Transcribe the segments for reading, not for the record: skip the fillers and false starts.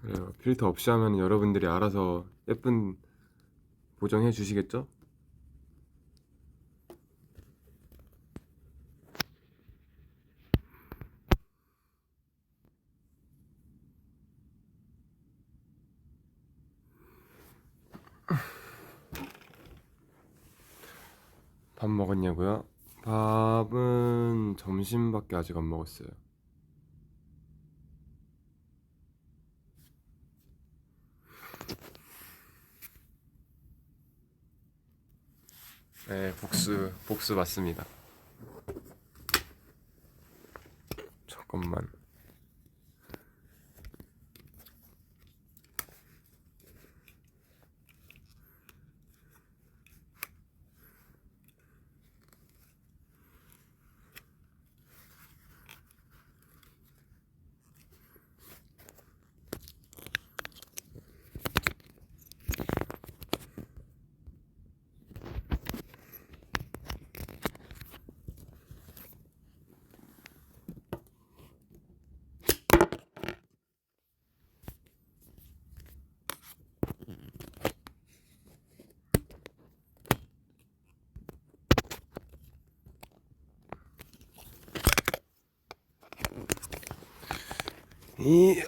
그래요. 필터 없이 하면 여러분들이 알아서 예쁜 보정해 주시겠죠? 밥 먹었냐고요? 밥은 점심밖에 아직 안 먹었어요. 네, 복수 맞습니다. 잠깐만. 이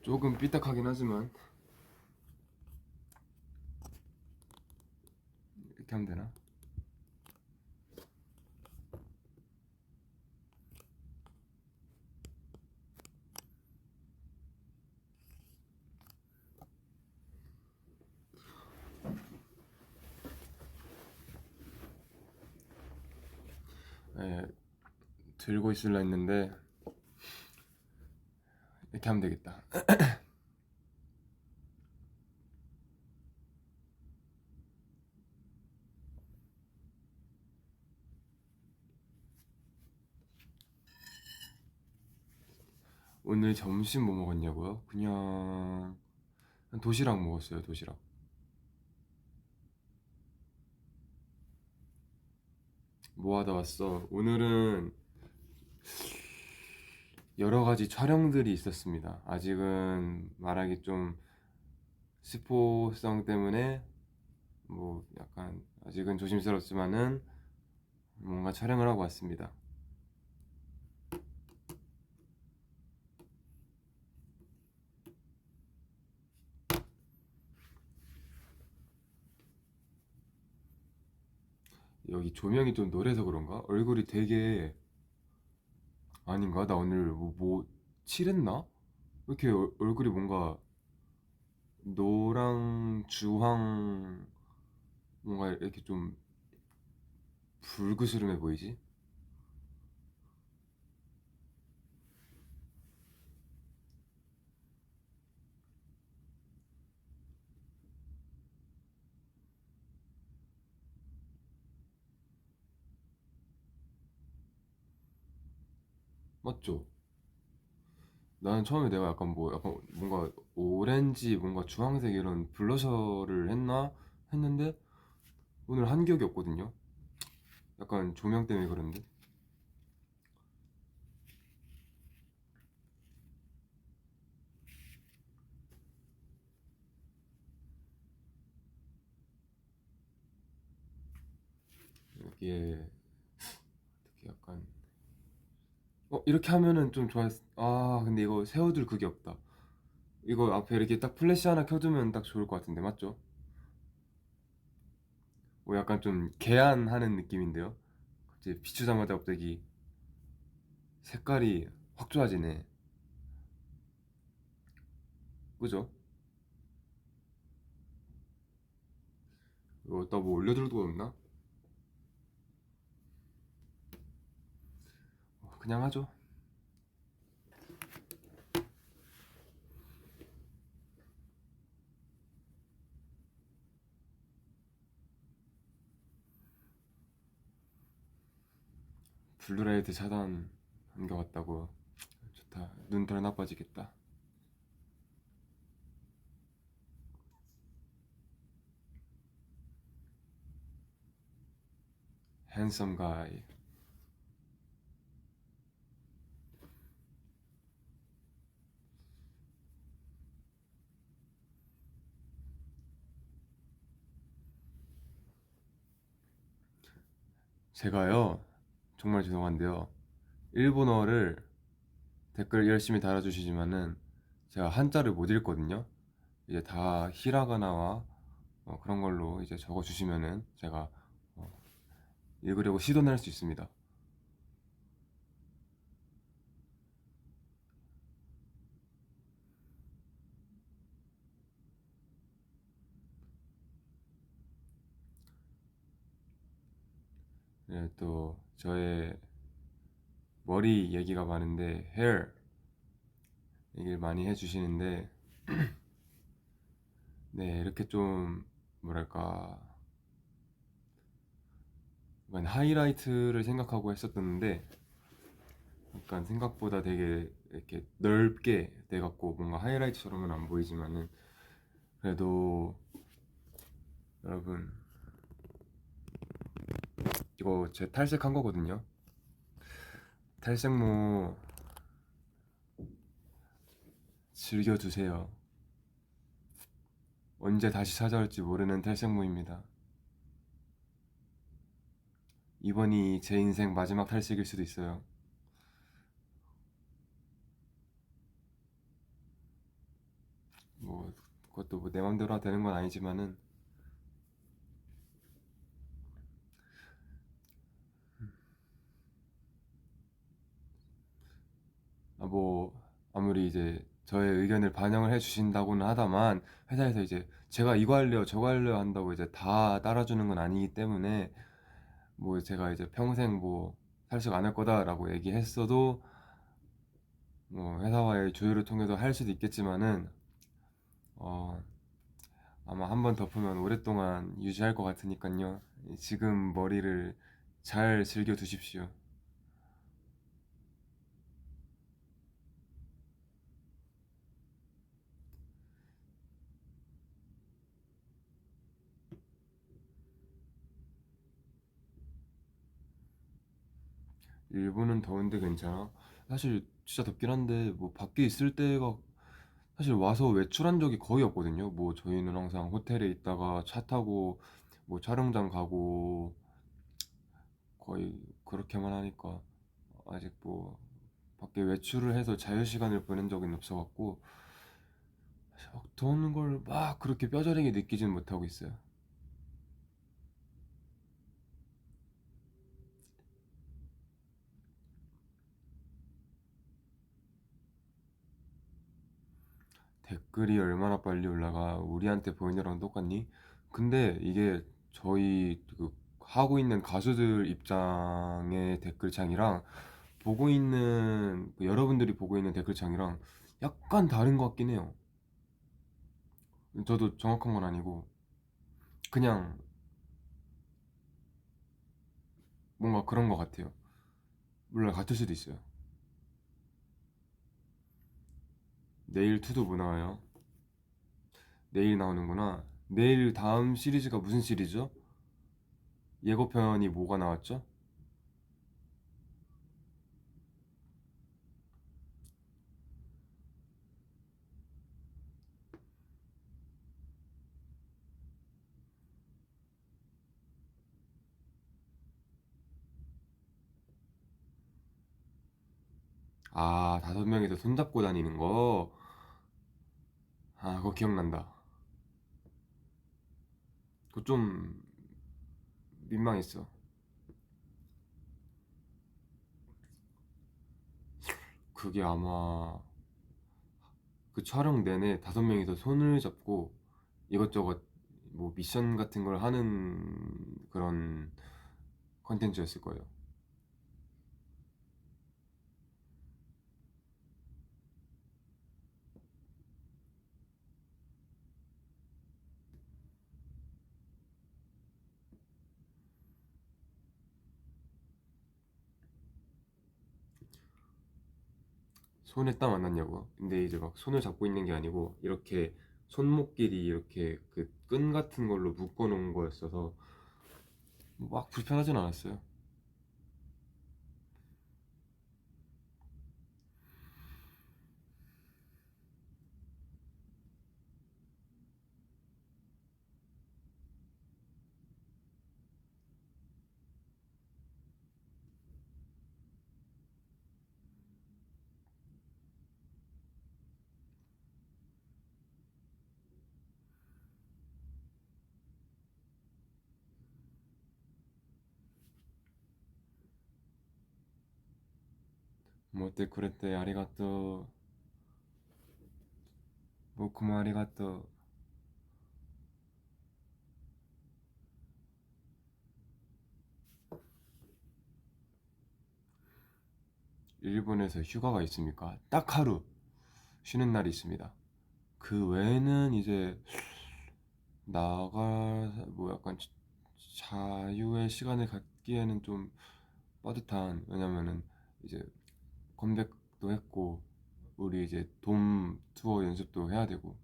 조금 삐딱하긴 하지만 이렇게 하면 되나? 네, 들고 있으려 했는데 이렇게 하면 되겠다. 오늘 점심 뭐 먹었냐고요? 그냥 도시락 먹었어요. 도시락. 뭐 하다 왔어? 오늘은 여러 가지 촬영들이 있었습니다. 아직은 말하기 좀 스포성 때문에 뭐 약간 아직은 조심스럽지만은 뭔가 촬영을 하고 왔습니다. 여기 조명이 좀 노래서 그런가? 얼굴이 되게 아닌가? 나 오늘 뭐 칠했나? 왜 이렇게 얼굴이 뭔가 노랑 주황 뭔가 이렇게 좀 불그스름해 보이지? 맞죠? 나는 처음에 내가 약간 뭐 약간 뭔가 오렌지 뭔가 주황색 이런 블러셔를 했나 했는데 오늘 한 격이 없거든요. 약간 조명 때문에 그런데 여기에 어떻게 약간 이렇게 하면은 좀 좋았. 아 근데 이거 세워둘 그게 없다. 이거 앞에 이렇게 딱 플래시 하나 켜두면 딱 좋을 것 같은데 맞죠? 뭐 약간 좀 개안하는 느낌인데요. 갑자기 비추자마자 갑자기 색깔이 확 좋아지네. 그죠? 이거 나 뭐 올려둘 거 없나? 그냥 하죠. 블루라이트 차단한 것 같다고. 좋다. 눈 덜 나빠지겠다. 핸섬 가이. 제가요, 정말 죄송한데요, 일본어를 댓글 열심히 달아주시지만은 제가 한자를 못 읽거든요. 이제 다 히라가나와 그런 걸로 이제 적어주시면은 제가 어, 읽으려고 시도는 할 수 있습니다. 네, 또 저의 머리 얘기가 많은데 hair 얘기를 많이 해주시는데, 네, 이렇게 좀 뭐랄까 약간 하이라이트를 생각하고 했었는데 약간 생각보다 되게 이렇게 넓게 돼갖고 뭔가 하이라이트처럼은 안 보이지만은 그래도 여러분, 이거 제 탈색한 거거든요. 탈색모 즐겨주세요. 언제 다시 찾아올지 모르는 탈색모입니다. 이번이 제 인생 마지막 탈색일 수도 있어요. 뭐 그것도 뭐 내 맘대로 되는 건 아니지만은, 뭐 아무리 이제 저의 의견을 반영을 해주신다고는 하다만 회사에서 이제 제가 이거 할래요 저거 할래요 한다고 이제 다 따라주는 건 아니기 때문에, 뭐 제가 이제 평생 뭐 탈색 안 할 거다라고 얘기했어도 뭐 회사와의 조율을 통해서 할 수도 있겠지만은 어 아마 한 번 덮으면 오랫동안 유지할 것 같으니까요. 지금 머리를 잘 즐겨 두십시오. 일본은 더운데 괜찮아? 사실 진짜 덥긴 한데 뭐 밖에 있을 때가 사실 와서 외출한 적이 거의 없거든요. 뭐 저희는 항상 호텔에 있다가 차 타고 뭐 촬영장 가고 거의 그렇게만 하니까 아직 뭐 밖에 외출을 해서 자유시간을 보낸 적은 없어갖고 더운 걸 막 그렇게 뼈저리게 느끼지는 못하고 있어요. 댓글이 얼마나 빨리 올라가? 우리한테 보이는 거랑 똑같니? 근데 이게 저희 그 하고 있는 가수들 입장의 댓글창이랑 보고 있는 그 여러분들이 보고 있는 댓글창이랑 약간 다른 것 같긴 해요. 저도 정확한 건 아니고 그냥 뭔가 그런 것 같아요. 물론 같을 수도 있어요. 내일 투도 뭐 나와요? 내일 나오는구나. 내일 다음 시리즈가 무슨 시리즈죠? 예고편이 뭐가 나왔죠? 아, 다섯 명이서 손잡고 다니는 거. 아, 그거 기억난다. 그거 좀 민망했어. 그게 아마 그 촬영 내내 다섯 명이서 손을 잡고 이것저것 뭐 미션 같은 걸 하는 그런 컨텐츠였을 거예요. 손에 땀 안 났냐고. 근데 이제 막 손을 잡고 있는 게 아니고 이렇게 손목끼리 이렇게 그 끈 같은 걸로 묶어 놓은 거였어서 막 불편하진 않았어요. 뭐때 그랬대 아리가또 모쿠모 아리가또. 일본에서 휴가가 있습니까? 딱 하루 쉬는 날이 있습니다. 그 외에는 이제 나가 뭐 약간 자유의 시간을 갖기에는 좀 빠듯한, 왜냐면은 이제 컴백도 했고 우리 이제 돔 투어 연습도 해야 되고.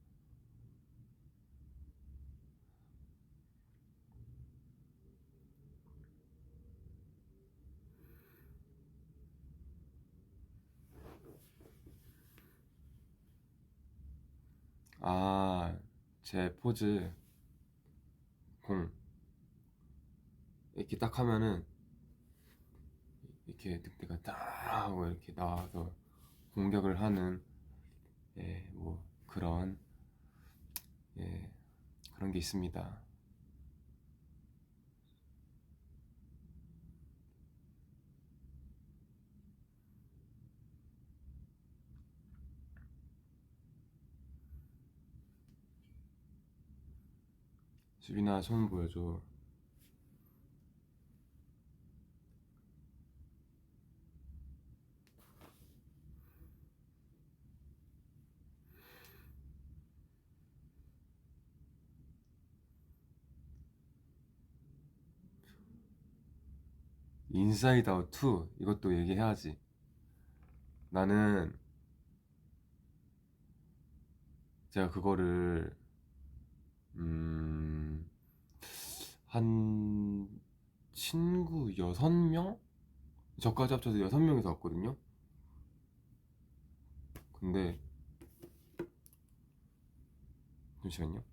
아, 제 포즈 공 이렇게 딱 하면은 이렇게 늑대가 딱 하고 이렇게 나와서 공격을 하는, 예, 뭐 그런, 예, 그런 게 있습니다. 수빈아 손 보여줘. 인사이드 아웃 2 이것도 얘기해야지. 나는 제가 그거를 음, 한 친구 6명? 저까지 합쳐서 6명이서 왔거든요. 근데 잠시만요.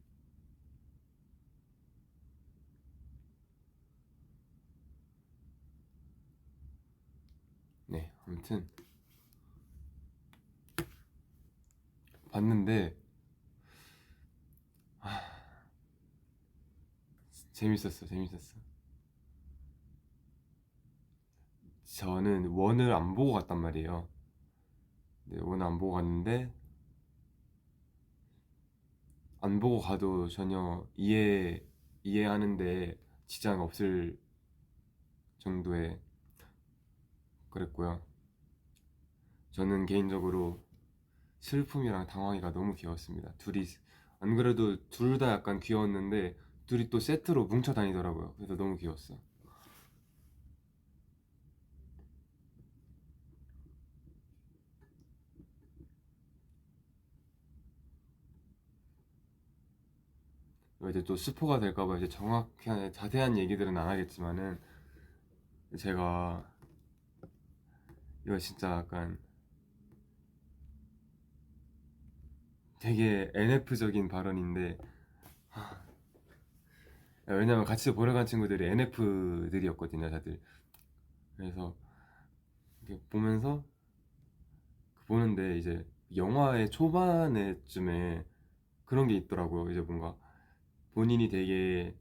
네, 아무튼 봤는데 재밌었어, 재밌었어. 저는 원을 안 보고 갔단 말이에요. 네, 원을 안 보고 갔는데 안 보고 가도 전혀 이해하는데 지장 없을 정도의 그랬고요. 저는 개인적으로 슬픔이랑 당황이가 너무 귀여웠습니다. 둘이, 안 그래도 둘 다 약간 귀여웠는데 둘이 또 세트로 뭉쳐 다니더라고요. 그래서 너무 귀여웠어. 이제 또 스포가 될까봐 이제 정확한 자세한 얘기들은 안 하겠지만은, 제가 이거 진짜 약간 되게 NF적인 발언인데, 왜냐면 같이 보러 간 친구들이 NF들이었거든요, 다들. 그래서 이렇게 보면서 보는데 이제 영화의 초반에쯤에 그런 게 있더라고요. 이제 뭔가 본인이 되게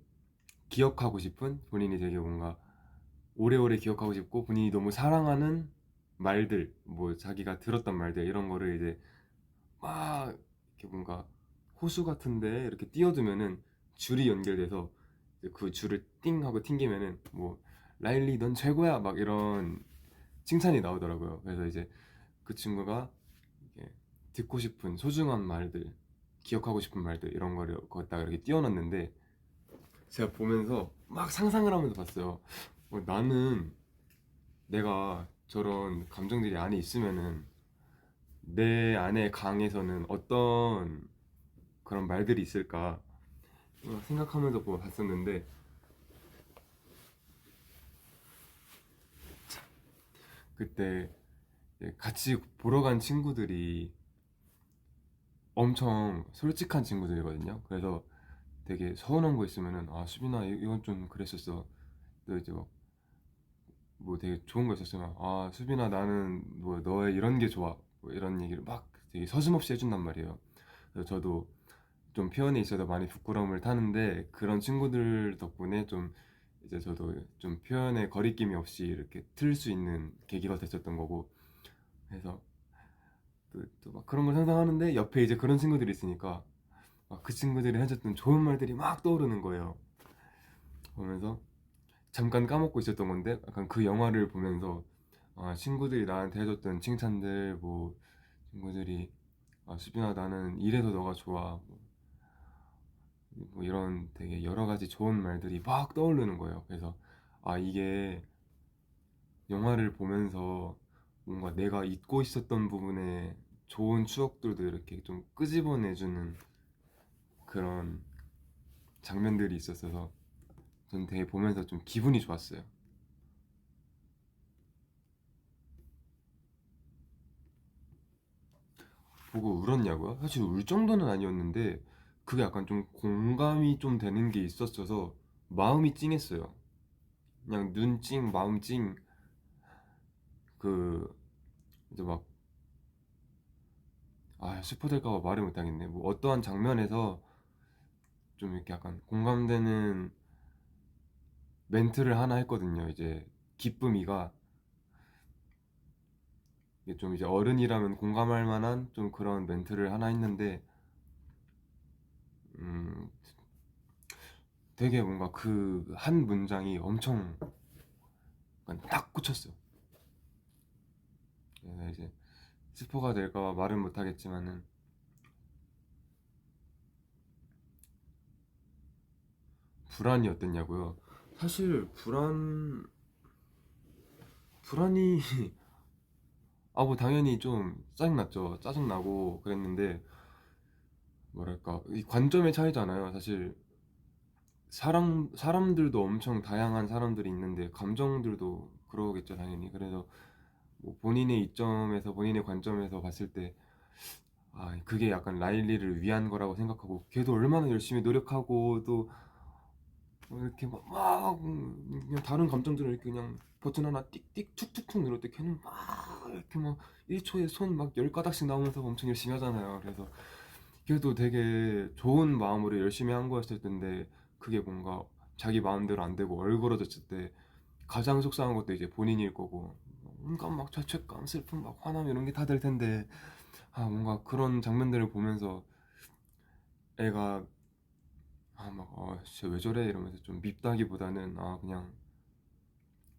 기억하고 싶은, 본인이 되게 뭔가 오래오래 기억하고 싶고 본인이 너무 사랑하는 말들, 뭐 자기가 들었던 말들 이런 거를 이제 막 이렇게 뭔가 호수 같은데 이렇게 띄워두면은 줄이 연결돼서 이제 그 줄을 띵 하고 튕기면은 뭐 라일리 넌 최고야 막 이런 칭찬이 나오더라고요. 그래서 이제 그 친구가 이렇게 듣고 싶은 소중한 말들, 기억하고 싶은 말들 이런 거를 거기다가 이렇게 띄워놨는데, 제가 보면서 막 상상을 하면서 봤어요. 나는 내가 저런 감정들이 안에 있으면은 내 안의 강에서는 어떤 그런 말들이 있을까 생각하면서 뭐 봤었는데, 그때 이제 같이 보러 간 친구들이 엄청 솔직한 친구들이거든요. 그래서 되게 서운한 거 있으면은, 아 수빈아 이건 좀 그랬었어. 또 이제 뭐 되게 좋은 거 있었으면, 아 수빈아 나는 뭐 너의 이런 게 좋아, 뭐 이런 얘기를 막 되게 서슴없이 해준단 말이에요. 그래서 저도 좀 표현에 있어서 많이 부끄러움을 타는데, 그런 친구들 덕분에 좀 이제 저도 좀 표현에 거리낌이 없이 이렇게 틀 수 있는 계기가 됐었던 거고. 그래서 또 막 그런 걸 상상하는데 옆에 이제 그런 친구들이 있으니까 막 그 친구들이 해줬던 좋은 말들이 막 떠오르는 거예요. 보면서 잠깐 까먹고 있었던 건데, 약간 그 영화를 보면서 아, 친구들이 나한테 해줬던 칭찬들, 뭐 친구들이 아 수빈아 나는 이래서 너가 좋아, 뭐 이런 되게 여러 가지 좋은 말들이 막 떠오르는 거예요. 그래서 아 이게 영화를 보면서 뭔가 내가 잊고 있었던 부분에 좋은 추억들도 이렇게 좀 끄집어내주는 그런 장면들이 있었어서 전 되게 보면서 좀 기분이 좋았어요. 보고 울었냐고요? 사실 울 정도는 아니었는데 그게 약간 좀 공감이 좀 되는 게 있었어서 마음이 찡했어요. 그냥 눈 찡, 마음 찡. 그 이제 막 아 스포될까 봐 말을 못 하겠네. 뭐 어떠한 장면에서 좀 이렇게 약간 공감되는 멘트를 하나 했거든요. 이제 기쁨이가 이게 좀 이제 어른이라면 공감할 만한 좀 그런 멘트를 하나 했는데, 음 되게 뭔가 그 한 문장이 엄청 약간 딱 꽂혔어요. 그래서 이제 스포가 될까 봐 말은 못 하겠지만은, 불안이 어땠냐고요? 사실 불안이 아 뭐 당연히 좀 짜증났죠. 짜증나고 그랬는데, 뭐랄까 이 관점의 차이잖아요. 사실 사람들도 엄청 다양한 사람들이 있는데 감정들도 그러겠죠 당연히. 그래서 뭐 본인의 이점에서 본인의 관점에서 봤을 때 아 그게 약간 라일리를 위한 거라고 생각하고, 걔도 얼마나 열심히 노력하고 또 이렇게 막 그냥 다른 감정들을 이렇게 그냥 버튼 하나 띡띡 툭툭툭 누를 때 걔는 막 이렇게 막 1초에 손 막 10가닥씩 나오면서 엄청 열심히 하잖아요. 그래서 걔도 되게 좋은 마음으로 열심히 한 거였을 텐데, 그게 뭔가 자기 마음대로 안 되고 얼그러졌을 때 가장 속상한 것도 이제 본인일 거고, 뭔가 막 죄책감, 슬픔, 막 화남 이런 게 다 될 텐데, 아 뭔가 그런 장면들을 보면서 애가 진짜 왜 저래 이러면서 좀 밉다기보다는 아 그냥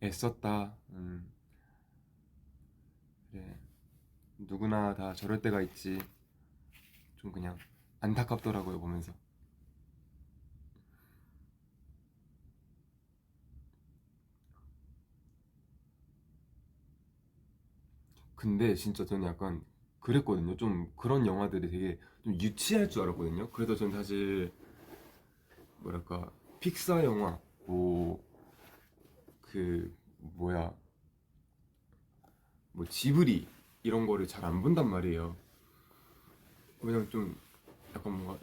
애썼다. 그래 누구나 다 저럴 때가 있지. 좀 그냥 안타깝더라고요 보면서. 근데 진짜 저는 약간 그랬거든요. 좀 그런 영화들이 되게 좀 유치할 줄 알았거든요. 그래서 전 사실 뭐랄까 픽사 영화 뭐 그 뭐야 뭐 지브리 이런 거를 잘 안 본단 말이에요. 왜냐면 좀 약간 뭔가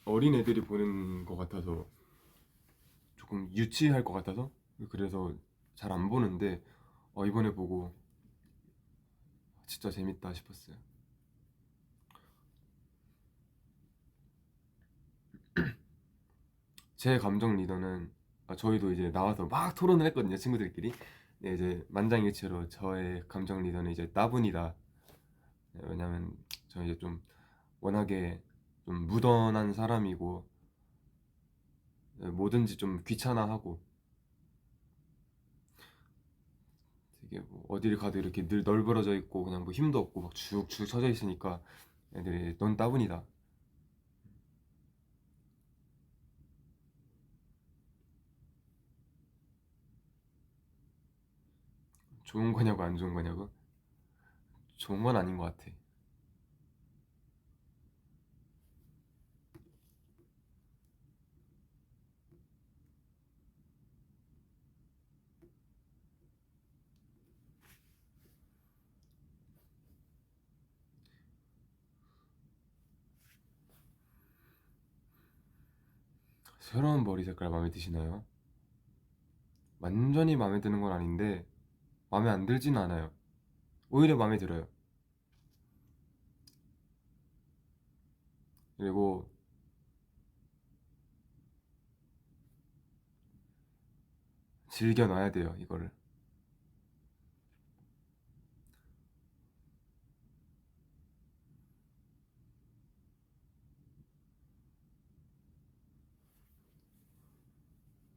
어린 애들이 보는 것 같아서, 조금 유치할 것 같아서, 그래서 잘 안 보는데 이번에 보고 진짜 재밌다 싶었어요. 제 감정 리더는 저희도 이제 나와서 막 토론을 했거든요 친구들끼리. 네, 이제 만장일치로 저의 감정 리더는 이제 따분이다. 네, 왜냐면 저 이제 좀 워낙에 좀 무던한 사람이고, 네, 뭐든지 좀 귀찮아하고, 되게 뭐 어딜 가도 이렇게 늘 널브러져 있고 그냥 뭐 힘도 없고 막 쭉쭉 처져 있으니까 애들이 넌 따분이다. 좋은 거냐고 안 좋은 거냐고? 좋은 건 아닌 것 같아. 새로운 머리 색깔 마음에 드시나요? 완전히 마음에 드는 건 아닌데 마음에 안 들진 않아요. 오히려 마음에 들어요. 그리고 즐겨 놔야 돼요, 이거를.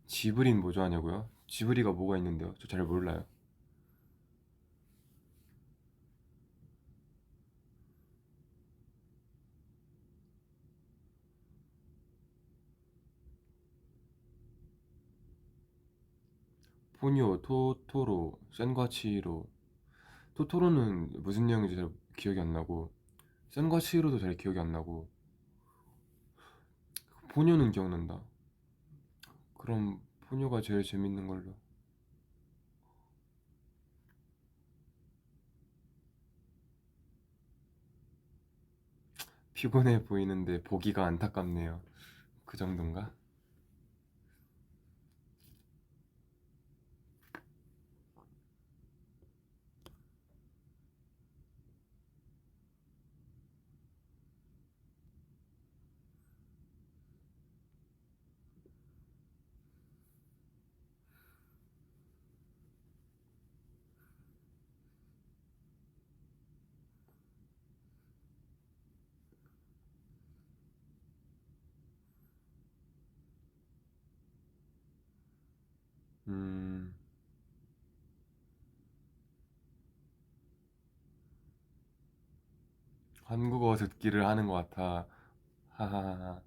지브리는 뭐 좋아하냐고요? 지브리가 뭐가 있는데요? 저 잘 몰라요. 포뇨, 토토로, 센과 치히로. 토토로는 무슨 내용인지 잘 기억이 안 나고, 센과 치히로도 잘 기억이 안 나고, 포뇨는 기억난다. 그럼 포뇨가 제일 재밌는 걸로. 피곤해 보이는데 보기가 안타깝네요. 그 정도인가? 음, 한국어 듣기를 하는 것 같아. 하하하.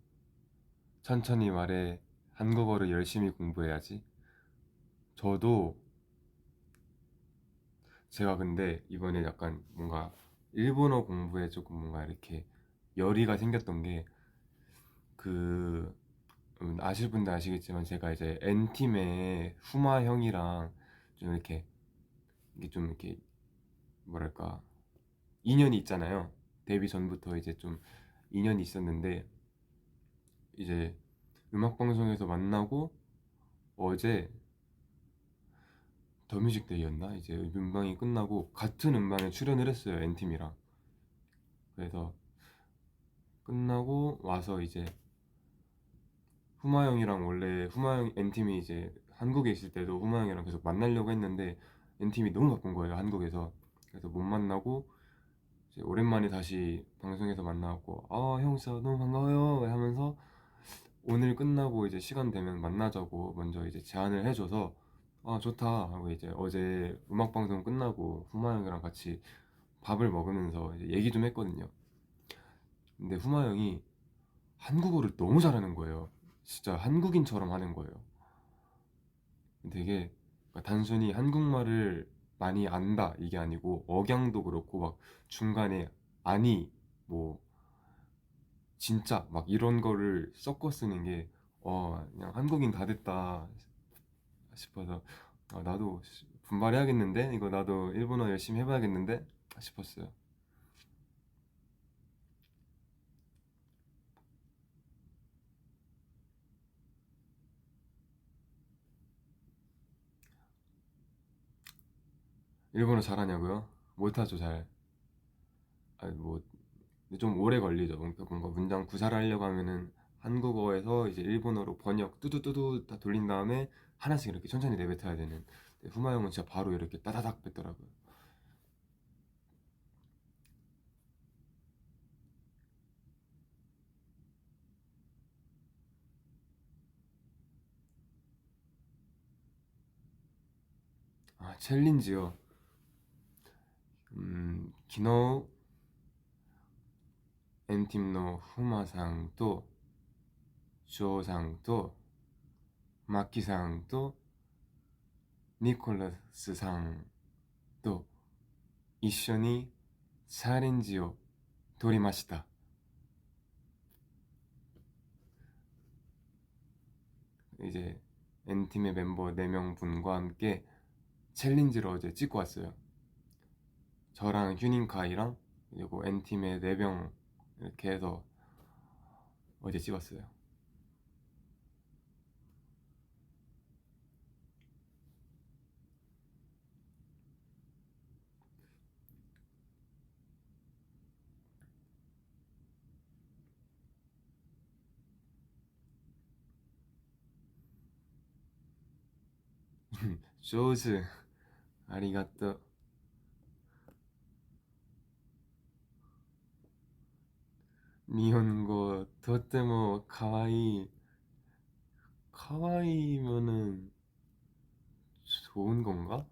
천천히 말해. 한국어를 열심히 공부해야지. 저도 제가 근데 이번에 약간 뭔가 일본어 공부에 조금 뭔가 이렇게 열의가 생겼던 게 그 아실 분들 아시겠지만 제가 이제 N팀의 후마 형이랑 좀 이렇게 이게 좀 이렇게 뭐랄까 인연이 있잖아요. 데뷔 전부터 이제 좀 인연이 있었는데 이제 음악 방송에서 만나고 어제 더뮤직데이였나? 이제 음방이 끝나고 같은 음방에 출연을 했어요. N팀이랑. 그래서 끝나고 와서 이제 후마 형이랑 원래 후마 형 N팀이 이제 한국에 있을 때도 후마 형이랑 계속 만나려고 했는데 N팀이 너무 바쁜 거예요. 한국에서. 그래서 못 만나고 이제 오랜만에 다시 방송에서 만나고 아 형 진짜 너무 반가워요 하면서 오늘 끝나고 이제 시간 되면 만나자고 먼저 이제 제안을 해줘서 아 좋다 하고 이제 어제 음악 방송 끝나고 후마 형이랑 같이 밥을 먹으면서 이제 얘기 좀 했거든요. 근데 후마 형이 한국어를 너무 잘하는 거예요. 진짜 한국인처럼 하는 거예요. 되게 그러니까 단순히 한국말을 많이 안다 이게 아니고 억양도 그렇고 막 중간에 아니 뭐 진짜 막 이런 거를 섞어 쓰는 게 그냥 한국인 다 됐다 싶어서 나도 분발해야겠는데 이거 나도 일본어 열심히 해봐야겠는데 싶었어요. 일본어 잘하냐고요? 못하죠 잘. 아니 뭐 좀 오래 걸리죠. 뭔가 문장 구사를 하려고 하면은 한국어에서 이제 일본어로 번역 뚜두뚜두 다 돌린 다음에 하나씩 이렇게 천천히 내뱉어야 되는. 근데 후마 형은 진짜 바로 이렇게 따다닥 뱉더라고요. 아 챌린지요. 기노 엔팀노 후마상と 조상と 마키상と 니콜라스상と 一緒にチャレンジを取りました。이제 N팀의 멤버 4명분과 함께 챌린지를 어제 찍고 왔어요. 저랑 휴닝카이랑 그리고 N팀의 4명 이렇게 해서 어제 찍었어요. 조즈 아리가또. 니혼고 도테모 카와이. 카와이면은 좋은 건가?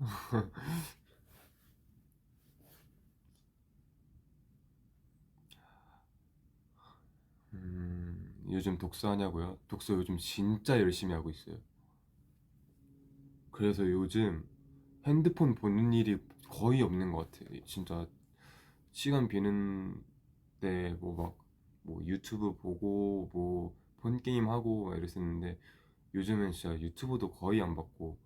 요즘 독서하냐고요? 독서 요즘 진짜 열심히 하고 있어요. 그래서 요즘 핸드폰 보는 일이 거의 없는 것 같아요. 진짜 시간 비는 때 뭐 막 뭐 유튜브 보고 뭐 폰 게임 하고 막 이랬었는데 요즘은 진짜 유튜브도 거의 안 봤고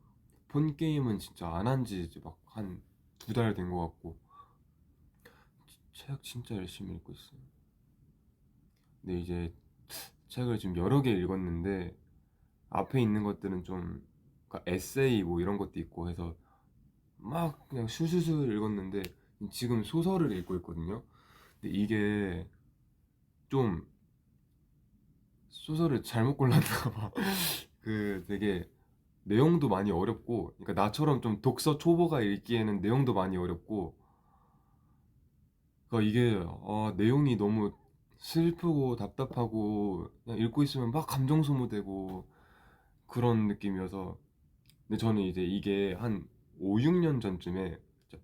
폰 게임은 진짜 안 한 지 막 한 2달 된 것 같고 책 진짜 열심히 읽고 있어요. 근데 이제 책을 지금 여러 개 읽었는데 앞에 있는 것들은 좀 그러니까 에세이 뭐 이런 것도 있고 해서 막 그냥 슈슈슈 읽었는데 지금 소설을 읽고 있거든요. 근데 이게 좀 소설을 잘못 골랐나 봐. 그 되게 내용도 많이 어렵고, 그러니까 나처럼 좀 독서 초보가 읽기에는 내용도 많이 어렵고, 그러니까 이게 내용이 너무 슬프고 답답하고 그냥 읽고 있으면 막 감정 소모되고 그런 느낌이어서. 근데 저는 이제 이게 한 5, 6년 전쯤에 진짜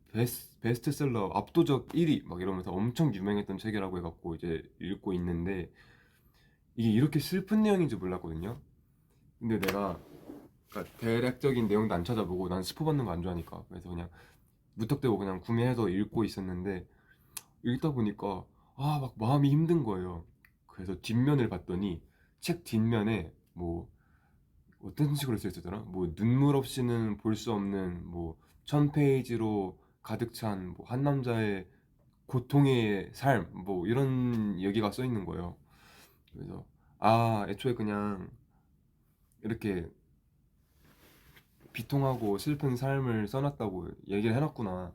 베스트셀러 압도적 1위 막 이러면서 엄청 유명했던 책이라고 해갖고 이제 읽고 있는데 이게 이렇게 슬픈 내용인지 몰랐거든요. 근데 내가 그러니까 대략적인 내용도 안 찾아보고 난 스포 받는 거 안 좋아하니까 그래서 그냥 무턱대고 그냥 구매해서 읽고 있었는데 읽다 보니까 막 마음이 힘든 거예요. 그래서 뒷면을 봤더니 책 뒷면에 뭐 어떤 식으로 써 있었더라? 뭐 눈물 없이는 볼 수 없는 뭐 1000페이지로 가득 찬 뭐 한 남자의 고통의 삶 뭐 이런 얘기가 써 있는 거예요. 그래서 애초에 그냥 이렇게 비통하고 슬픈 삶을 써놨다고 얘기를 해놨구나.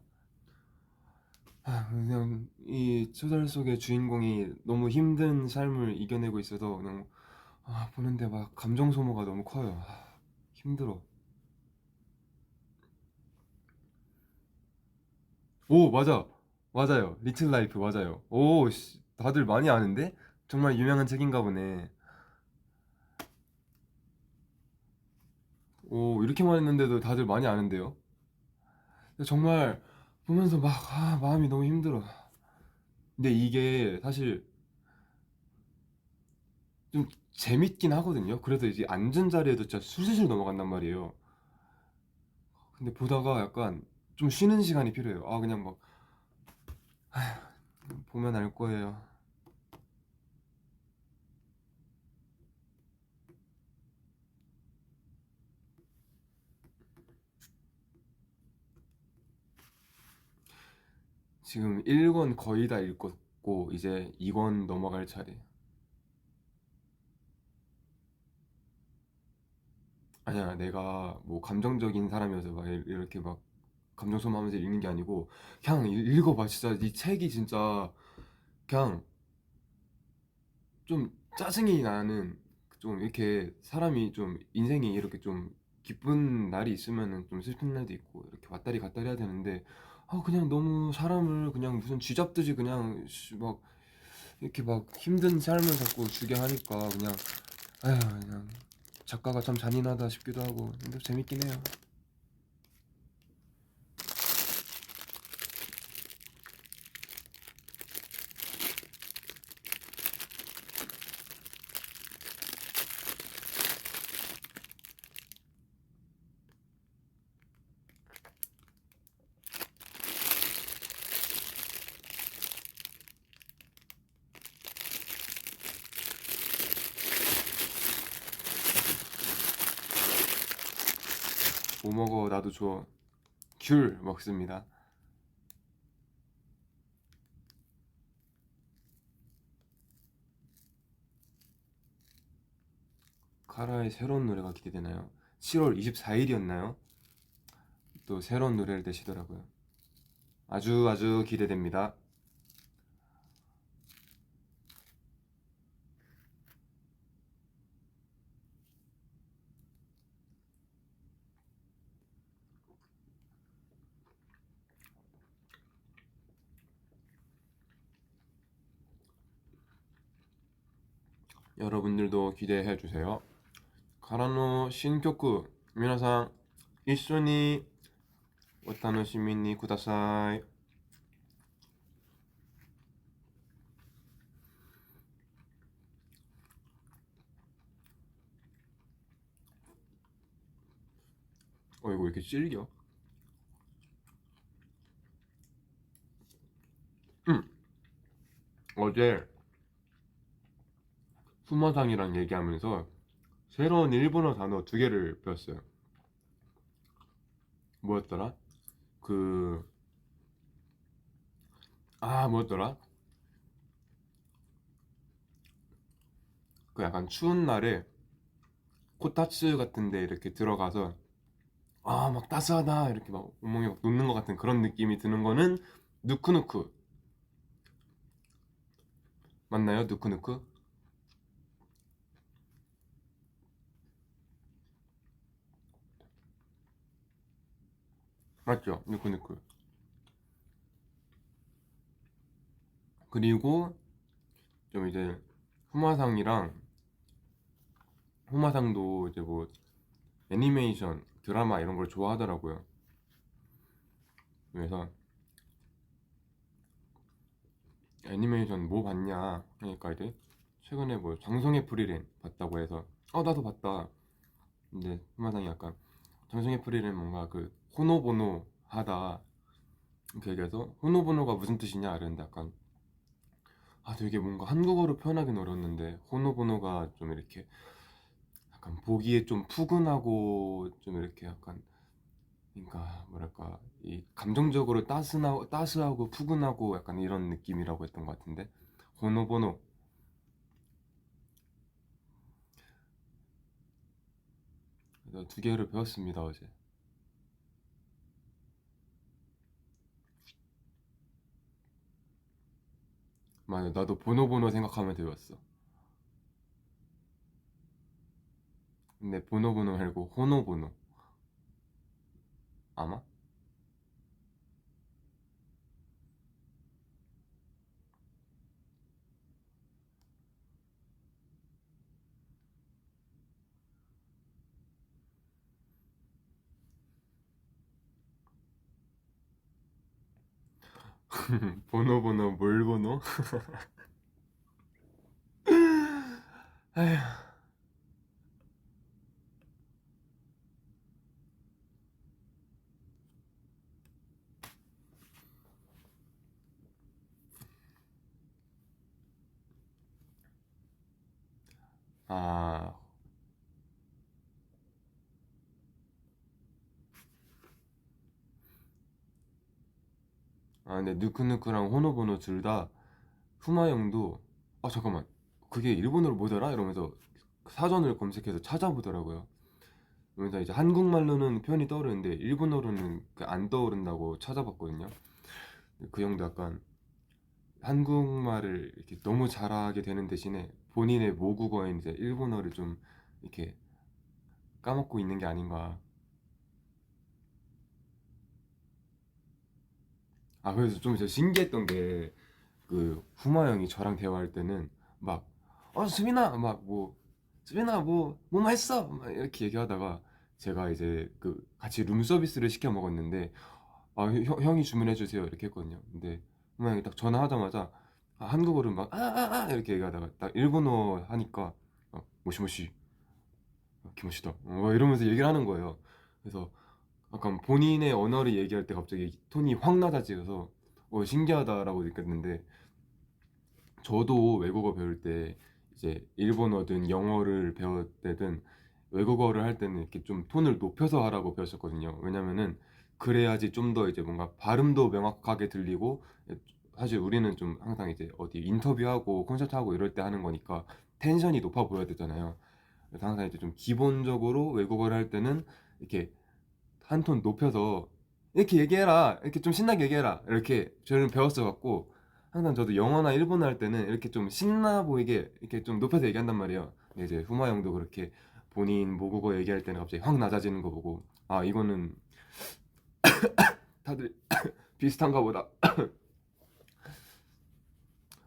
그냥 이 소설 속의 주인공이 너무 힘든 삶을 이겨내고 있어서 그냥 보는데 막 감정 소모가 너무 커요. 힘들어. 오, 맞아. 맞아요. 리틀 라이프 맞아요. 오, 다들 많이 아는데? 정말 유명한 책인가 보네. 오, 이렇게만 했는데도 다들 많이 아는데요? 근데 정말 보면서 막 마음이 너무 힘들어. 근데 이게 사실 좀 재밌긴 하거든요. 그래서 이제 앉은 자리에도 진짜 술술 넘어간단 말이에요. 근데 보다가 약간 좀 쉬는 시간이 필요해요. 그냥 막 보면 알 거예요. 지금 1권 거의 다 읽었고 이제 2권 넘어갈 차례. 아니야, 내가 뭐 감정적인 사람이어서 막 이렇게 막 감정 소모하면서 읽는 게 아니고 그냥 읽어봐. 진짜 이 책이 진짜 그냥 좀 짜증이 나는 좀 이렇게 사람이 좀 인생이 이렇게 좀 기쁜 날이 있으면은 좀 슬픈 날도 있고 이렇게 왔다리 갔다리 해야 되는데 그냥 너무 사람을 그냥 무슨 쥐잡듯이 그냥 막 이렇게 막 힘든 삶을 자꾸 주게 하니까 그냥 그냥 작가가 참 잔인하다 싶기도 하고 근데 재밌긴 해요. 뭐 먹어? 나도 줘. 귤 먹습니다. 카라의 새로운 노래가 기대되나요? 7월 24일이었나요? 또 새로운 노래를 내시더라고요. 아주 아주 기대됩니다. 여러분들도 기대해 주세요. 카라노 신曲皆さん一緒にお楽しみにください。이거 왜 이렇게 질겨? 어제 수마상이랑 얘기하면서 새로운 일본어 단어 2개를 배웠어요. 뭐였더라? 뭐였더라? 그 약간 추운 날에 코타츠 같은데 이렇게 들어가서 막 따스하다 이렇게 막 온몸이 막 녹는 것 같은 그런 느낌이 드는 거는 누쿠누쿠 맞나요? 누쿠누쿠? 맞죠? 누쿠누쿠. 그리고 좀 이제 후마상이랑 후마상도 이제 뭐 애니메이션 드라마 이런 걸 좋아하더라고요. 그래서 애니메이션 뭐 봤냐 하니까 이제 최근에 뭐 장성의 프리랜 봤다고 해서 나도 봤다. 근데 후마상이 약간 장성의 프리랜 뭔가 그 호노보노 하다 이렇게 얘기해서 호노보노가 무슨 뜻이냐 이랬는데 약간 되게 뭔가 한국어로 표현하기는 어려웠는데 호노보노가 좀 이렇게 약간 보기에 좀 푸근하고 좀 이렇게 약간 그러니까 뭐랄까 이 감정적으로 따스하고 푸근하고 약간 이런 느낌이라고 했던 것 같은데 호노보노. 그래서 2개를 배웠습니다 어제. 맞아, 나도 보노보노 생각하면 배웠어. 근데 보노보노 말고 호노보노 아마. 보노보노 뭘 보노? 에휴. 아, 근데 누쿠누쿠랑 호노보노 둘 다 후마 형도 잠깐만 그게 일본어로 뭐더라? 이러면서 사전을 검색해서 찾아보더라고요. 그러면서 이제 한국말로는 표현이 떠오르는데 일본어로는 안 떠오른다고 찾아봤거든요. 그 형도 약간 한국말을 이렇게 너무 잘하게 되는 대신에 본인의 모국어인 이제 일본어를 좀 이렇게 까먹고 있는 게 아닌가. 그래서 좀 진짜 신기했던 게 그 후마 형이 저랑 대화할 때는 막 수빈아 막 뭐 수빈아 뭐 맛있어 막 이렇게 얘기하다가 제가 이제 그 같이 룸 서비스를 시켜 먹었는데 형이 주문해 주세요 이렇게 했거든요. 근데 후마 형이 딱 전화하자마자 한국어로 막 이렇게 얘기하다가 딱 일본어 하니까 모시모시 기모시다 이러면서 얘기를 하는 거예요. 그래서 약간 본인의 언어를 얘기할 때 갑자기 톤이 확 낮아져서 신기하다라고 느꼈는데 저도 외국어 배울 때 이제 일본어든 영어를 배울 때든 외국어를 할 때는 이렇게 좀 톤을 높여서 하라고 배웠었거든요. 왜냐면은 그래야지 좀 더 이제 뭔가 발음도 명확하게 들리고, 사실 우리는 좀 항상 이제 어디 인터뷰하고 콘서트하고 이럴 때 하는 거니까 텐션이 높아 보여야 되잖아요. 그래서 항상 이제 좀 기본적으로 외국어를 할 때는 이렇게 한 톤 높여서 이렇게 얘기해라, 이렇게 좀 신나게 얘기해라, 이렇게 저는 배웠어 갖고, 항상 저도 영어나 일본어 할 때는 이렇게 좀 신나 보이게 이렇게 좀 높여서 얘기한단 말이에요. 근데 이제 후마 형도 그렇게 본인 모국어 얘기할 때는 갑자기 확 낮아지는 거 보고, 아 이거는 다들 비슷한가 보다.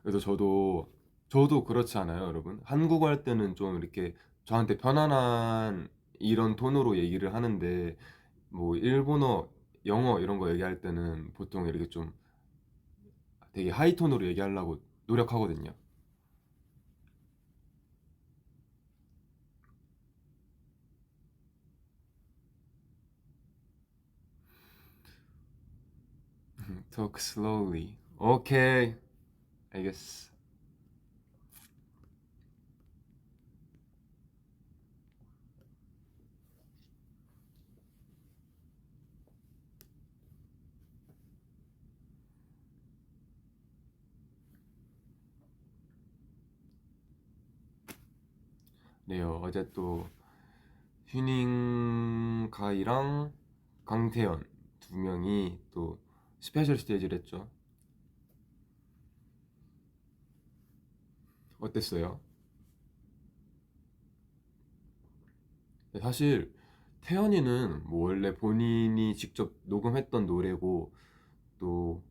그래서 저도 그렇지 않아요, 여러분? 한국어 할 때는 좀 이렇게 저한테 편안한 이런 톤으로 얘기를 하는데, 뭐 일본어, 영어 이런 거 얘기할 때는 보통 이렇게 좀 되게 하이톤으로 얘기하려고 노력하거든요. Talk slowly. 오케이, 알겠어. 네요. 어제 또 휴닝카이랑 강태현 두 명이 또 스페셜 스테이지를 했죠. 어땠어요? 사실 태연이는 뭐 원래 본인이 직접 녹음했던 노래고, 또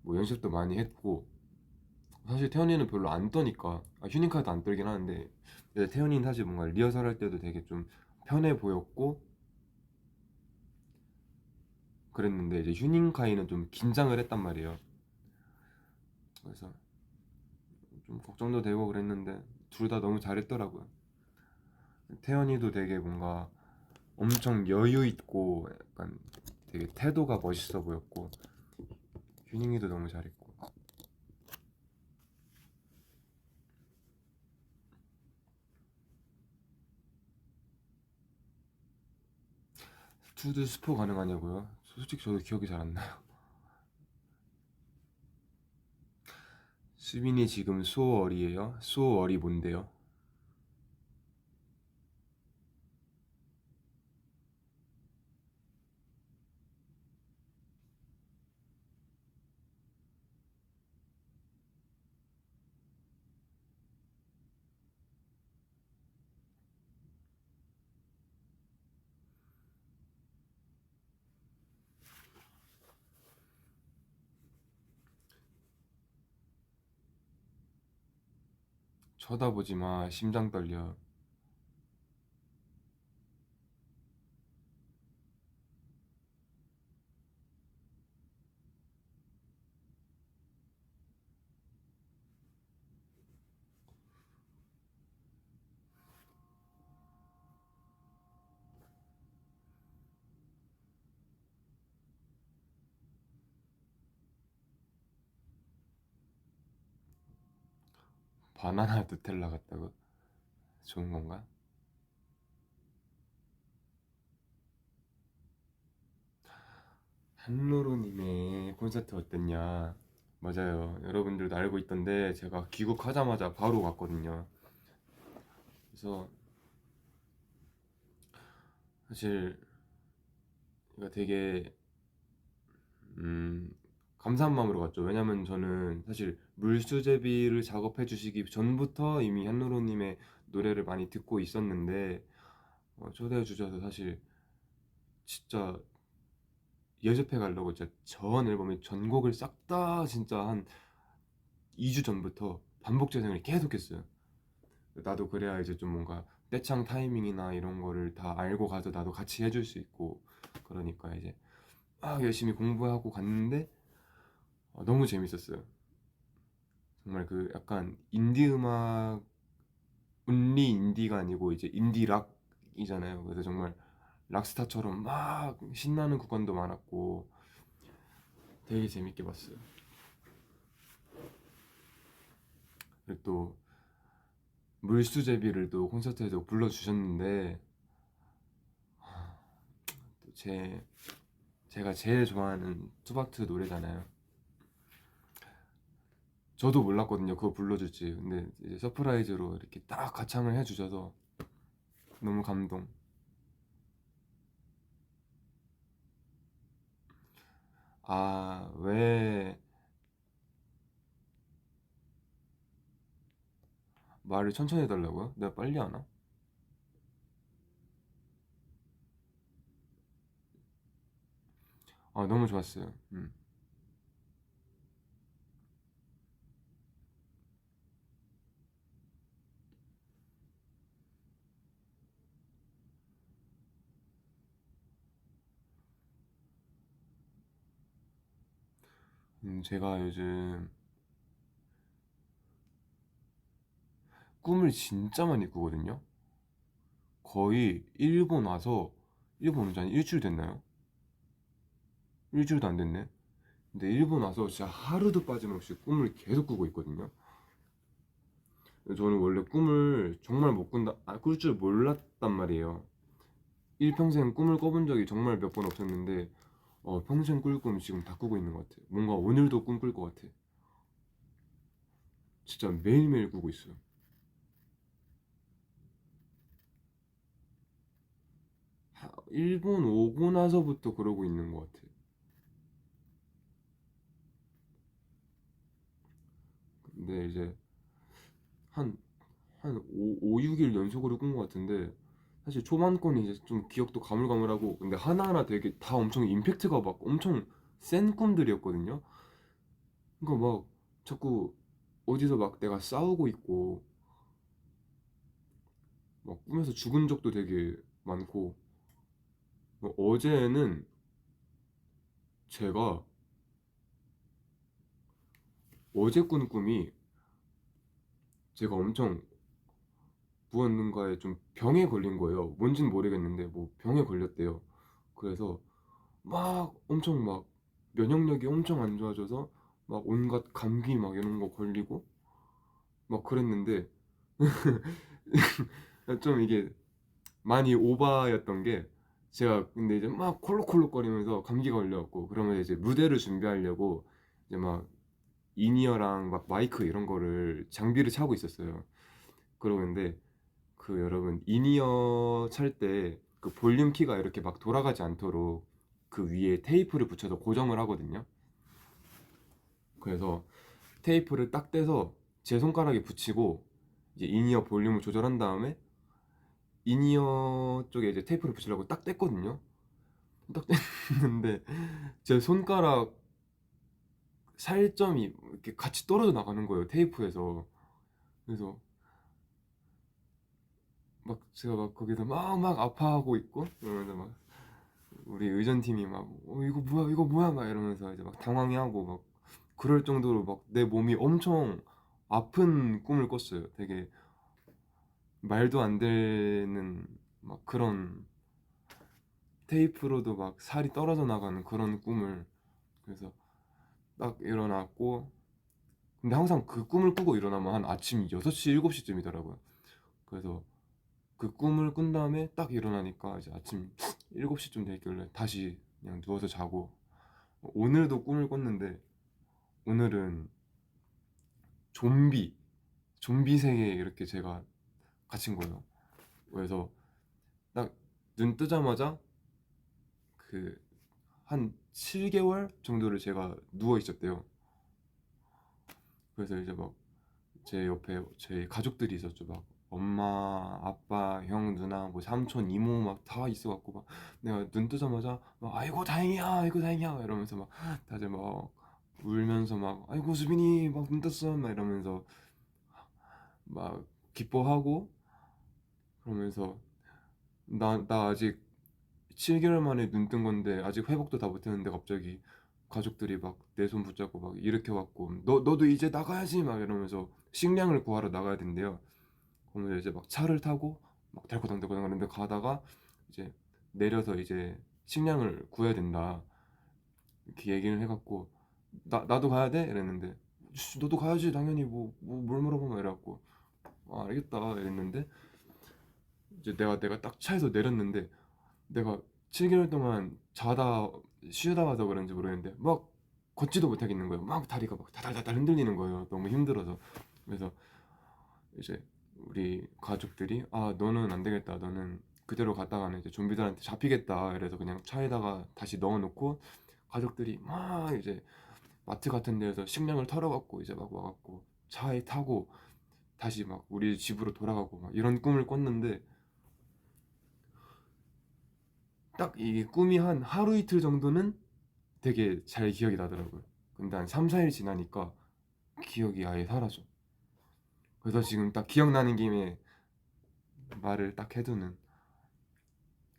뭐 연습도 많이 했고, 사실 태연이는 별로 안 떠니까, 휴닝카이도 안 떨긴 하는데, 근데 태연이는 사실 뭔가 리허설 할 때도 되게 좀 편해 보였고 그랬는데, 이제 휴닝카이는 좀 긴장을 했단 말이에요. 그래서 좀 걱정도 되고 그랬는데 둘 다 너무 잘했더라고요. 태연이도 되게 뭔가 엄청 여유 있고 약간 되게 태도가 멋있어 보였고, 휴닝이도 너무 잘했고. 투드 스포 가능하냐고요? 솔직히 저도 기억이 잘 안 나요. 수빈이 지금 소월이에요? 소월이 뭔데요? 쳐다보지 마, 심장 떨려. 바나나 누텔라 같다고? 좋은 건가? 한루루님의 콘서트 어땠냐? 맞아요. 여러분들도 알고 있던데 제가 귀국하자마자 바로 갔거든요. 그래서 사실 이거 되게 음, 감사한 마음으로 갔죠. 왜냐면 저는 사실 물수제비를 작업해 주시기 전부터 이미 한루루님의 노래를 많이 듣고 있었는데, 초대해 주셔서 사실 진짜 예습해 가려고 진짜 전 앨범의 전곡을 싹 다 진짜 한 2주 전부터 반복 재생을 계속 했어요. 나도 그래야 이제 좀 뭔가 떼창 타이밍이나 이런 거를 다 알고 가서 나도 같이 해줄 수 있고, 그러니까 이제 막 열심히 공부하고 갔는데, 너무 재밌었어요. 정말 그 약간 인디 음악, 온리 인디가 아니고 이제 인디 락이잖아요. 그래서 정말 락스타처럼 막 신나는 구간도 많았고 되게 재밌게 봤어요. 그리고 또 물수제비를 또 콘서트에서 불러주셨는데 또 제가 제일 좋아하는 투바투 노래잖아요. 저도 몰랐거든요, 그거 불러줄지. 근데 이제 서프라이즈로 이렇게 딱 가창을 해주셔서 너무 감동. 아, 왜 말을 천천히 해달라고요? 내가 빨리 하나? 아, 너무 좋았어요. 제가 요즘 꿈을 진짜 많이 꾸거든요. 거의 일본 와서, 일본 온지 한 일주일 됐나요? 일주일도 안 됐네. 근데 일본 와서 진짜 하루도 빠짐없이 꿈을 계속 꾸고 있거든요. 저는 원래 꿈을 정말 못 꾼다, 꿀 줄 몰랐단 말이에요. 일평생 꿈을 꿔본 적이 정말 몇 번 없었는데, 평생 꿀 꿈 지금 다 꾸고 있는 것 같아. 뭔가 오늘도 꿈 꿀 것 같아. 진짜 매일매일 꾸고 있어요. 일본 오고 나서부터 그러고 있는 것 같아. 근데 이제 한, 한 6일 연속으로 꾼 것 같은데, 사실 초반 거는 이제 좀 기억도 가물가물하고, 근데 하나하나 되게 다 엄청 임팩트가 막 엄청 센 꿈들이었거든요. 그러니까 막 자꾸 어디서 막 내가 싸우고 있고, 막 꿈에서 죽은 적도 되게 많고, 어제는 제가 어제 꾼 꿈이 제가 엄청 무언가에 좀 병에 걸린 거예요. 뭔진 모르겠는데 뭐 병에 걸렸대요. 그래서 막 엄청 막 면역력이 엄청 안 좋아져서 막 온갖 감기 막 이런 거 걸리고 막 그랬는데 좀 이게 많이 오바였던 게 제가 근데 이제 막 콜록콜록거리면서 감기가 걸려갖고 그러면 이제 무대를 준비하려고 이제 막 인이어랑 막 마이크 이런 거를 장비를 차고 있었어요. 그러는데 그 여러분 인이어 찰 때 그 볼륨 키가 이렇게 막 돌아가지 않도록 그 위에 테이프를 붙여서 고정을 하거든요. 그래서 테이프를 딱 떼서 제 손가락에 붙이고 이제 인이어 볼륨을 조절한 다음에 인이어 쪽에 이제 테이프를 붙이려고 딱 뗐거든요. 딱 뗐는데 제 손가락 살점이 이렇게 같이 떨어져 나가는 거예요, 테이프에서. 그래서 막 제가 막 거기서 막 아파하고 있고 그러면서 막 우리 의전팀이 막 이거 뭐야 막 이러면서 이제 막 당황해하고 막 그럴 정도로 막 내 몸이 엄청 아픈 꿈을 꿨어요. 되게 말도 안 되는 막 그런 테이프로도 막 살이 떨어져 나가는 그런 꿈을. 그래서 딱 일어났고 근데 항상 그 꿈을 꾸고 일어나면 한 아침 6시 7시쯤이더라고요. 그래서 그 꿈을 꾼 다음에 딱 일어나니까 이제 아침 7시쯤 됐길래 다시 그냥 누워서 자고 오늘도 꿈을 꿨는데 오늘은 좀비 좀비 세계에 이렇게 제가 갇힌 거예요. 그래서 딱 눈 뜨자마자 그 한 7개월 정도를 제가 누워 있었대요. 그래서 이제 막 제 옆에 제 가족들이 있었죠. 막 엄마, 아빠, 형, 누나, 뭐 삼촌, 이모 막 다 있어갖고 막 내가 눈 뜨자마자 막 아이고 다행이야, 아이고 다행이야 이러면서 막 다들 막 울면서 막 아이고 수빈이 막 눈 떴어 막 이러면서 막 기뻐하고 그러면서 나 아직 7개월 만에 눈 뜬 건데 아직 회복도 다 못했는데 갑자기 가족들이 막 내 손 붙잡고 막 일으켜갖고 너도 이제 나가야지 막 이러면서 식량을 구하러 나가야 된대요. 그러면 이제 막 차를 타고 막 달고당달고당 하는데 가다가 이제 내려서 이제 식량을 구해야 된다 이렇게 얘기를 해갖고 나도 가야 돼? 이랬는데 너도 가야지 당연히 뭘 물어봐 막 이래갖고 알겠다 이랬는데 이제 내가 딱 차에서 내렸는데 내가 7개월 동안 자다 쉬다 와서 그런지 모르겠는데 막 걷지도 못하겠는 거예요. 막 다리가 막 다달다달 흔들리는 거예요. 너무 힘들어서. 그래서 이제 우리 가족들이 너는 안 되겠다. 너는 그대로 갔다가는 이제 좀비들한테 잡히겠다. 그래서 그냥 차에다가 다시 넣어놓고 가족들이 막 이제 마트 같은 데에서 식량을 털어갖고 이제 막 와갖고 차에 타고 다시 막 우리 집으로 돌아가고 막 이런 꿈을 꿨는데 딱 이 꿈이 한 하루 이틀 정도는 되게 잘 기억이 나더라고요. 근데 한 3, 4일 지나니까 기억이 아예 사라져. 그래서 지금 딱 기억나는 김에 말을 딱 해두는.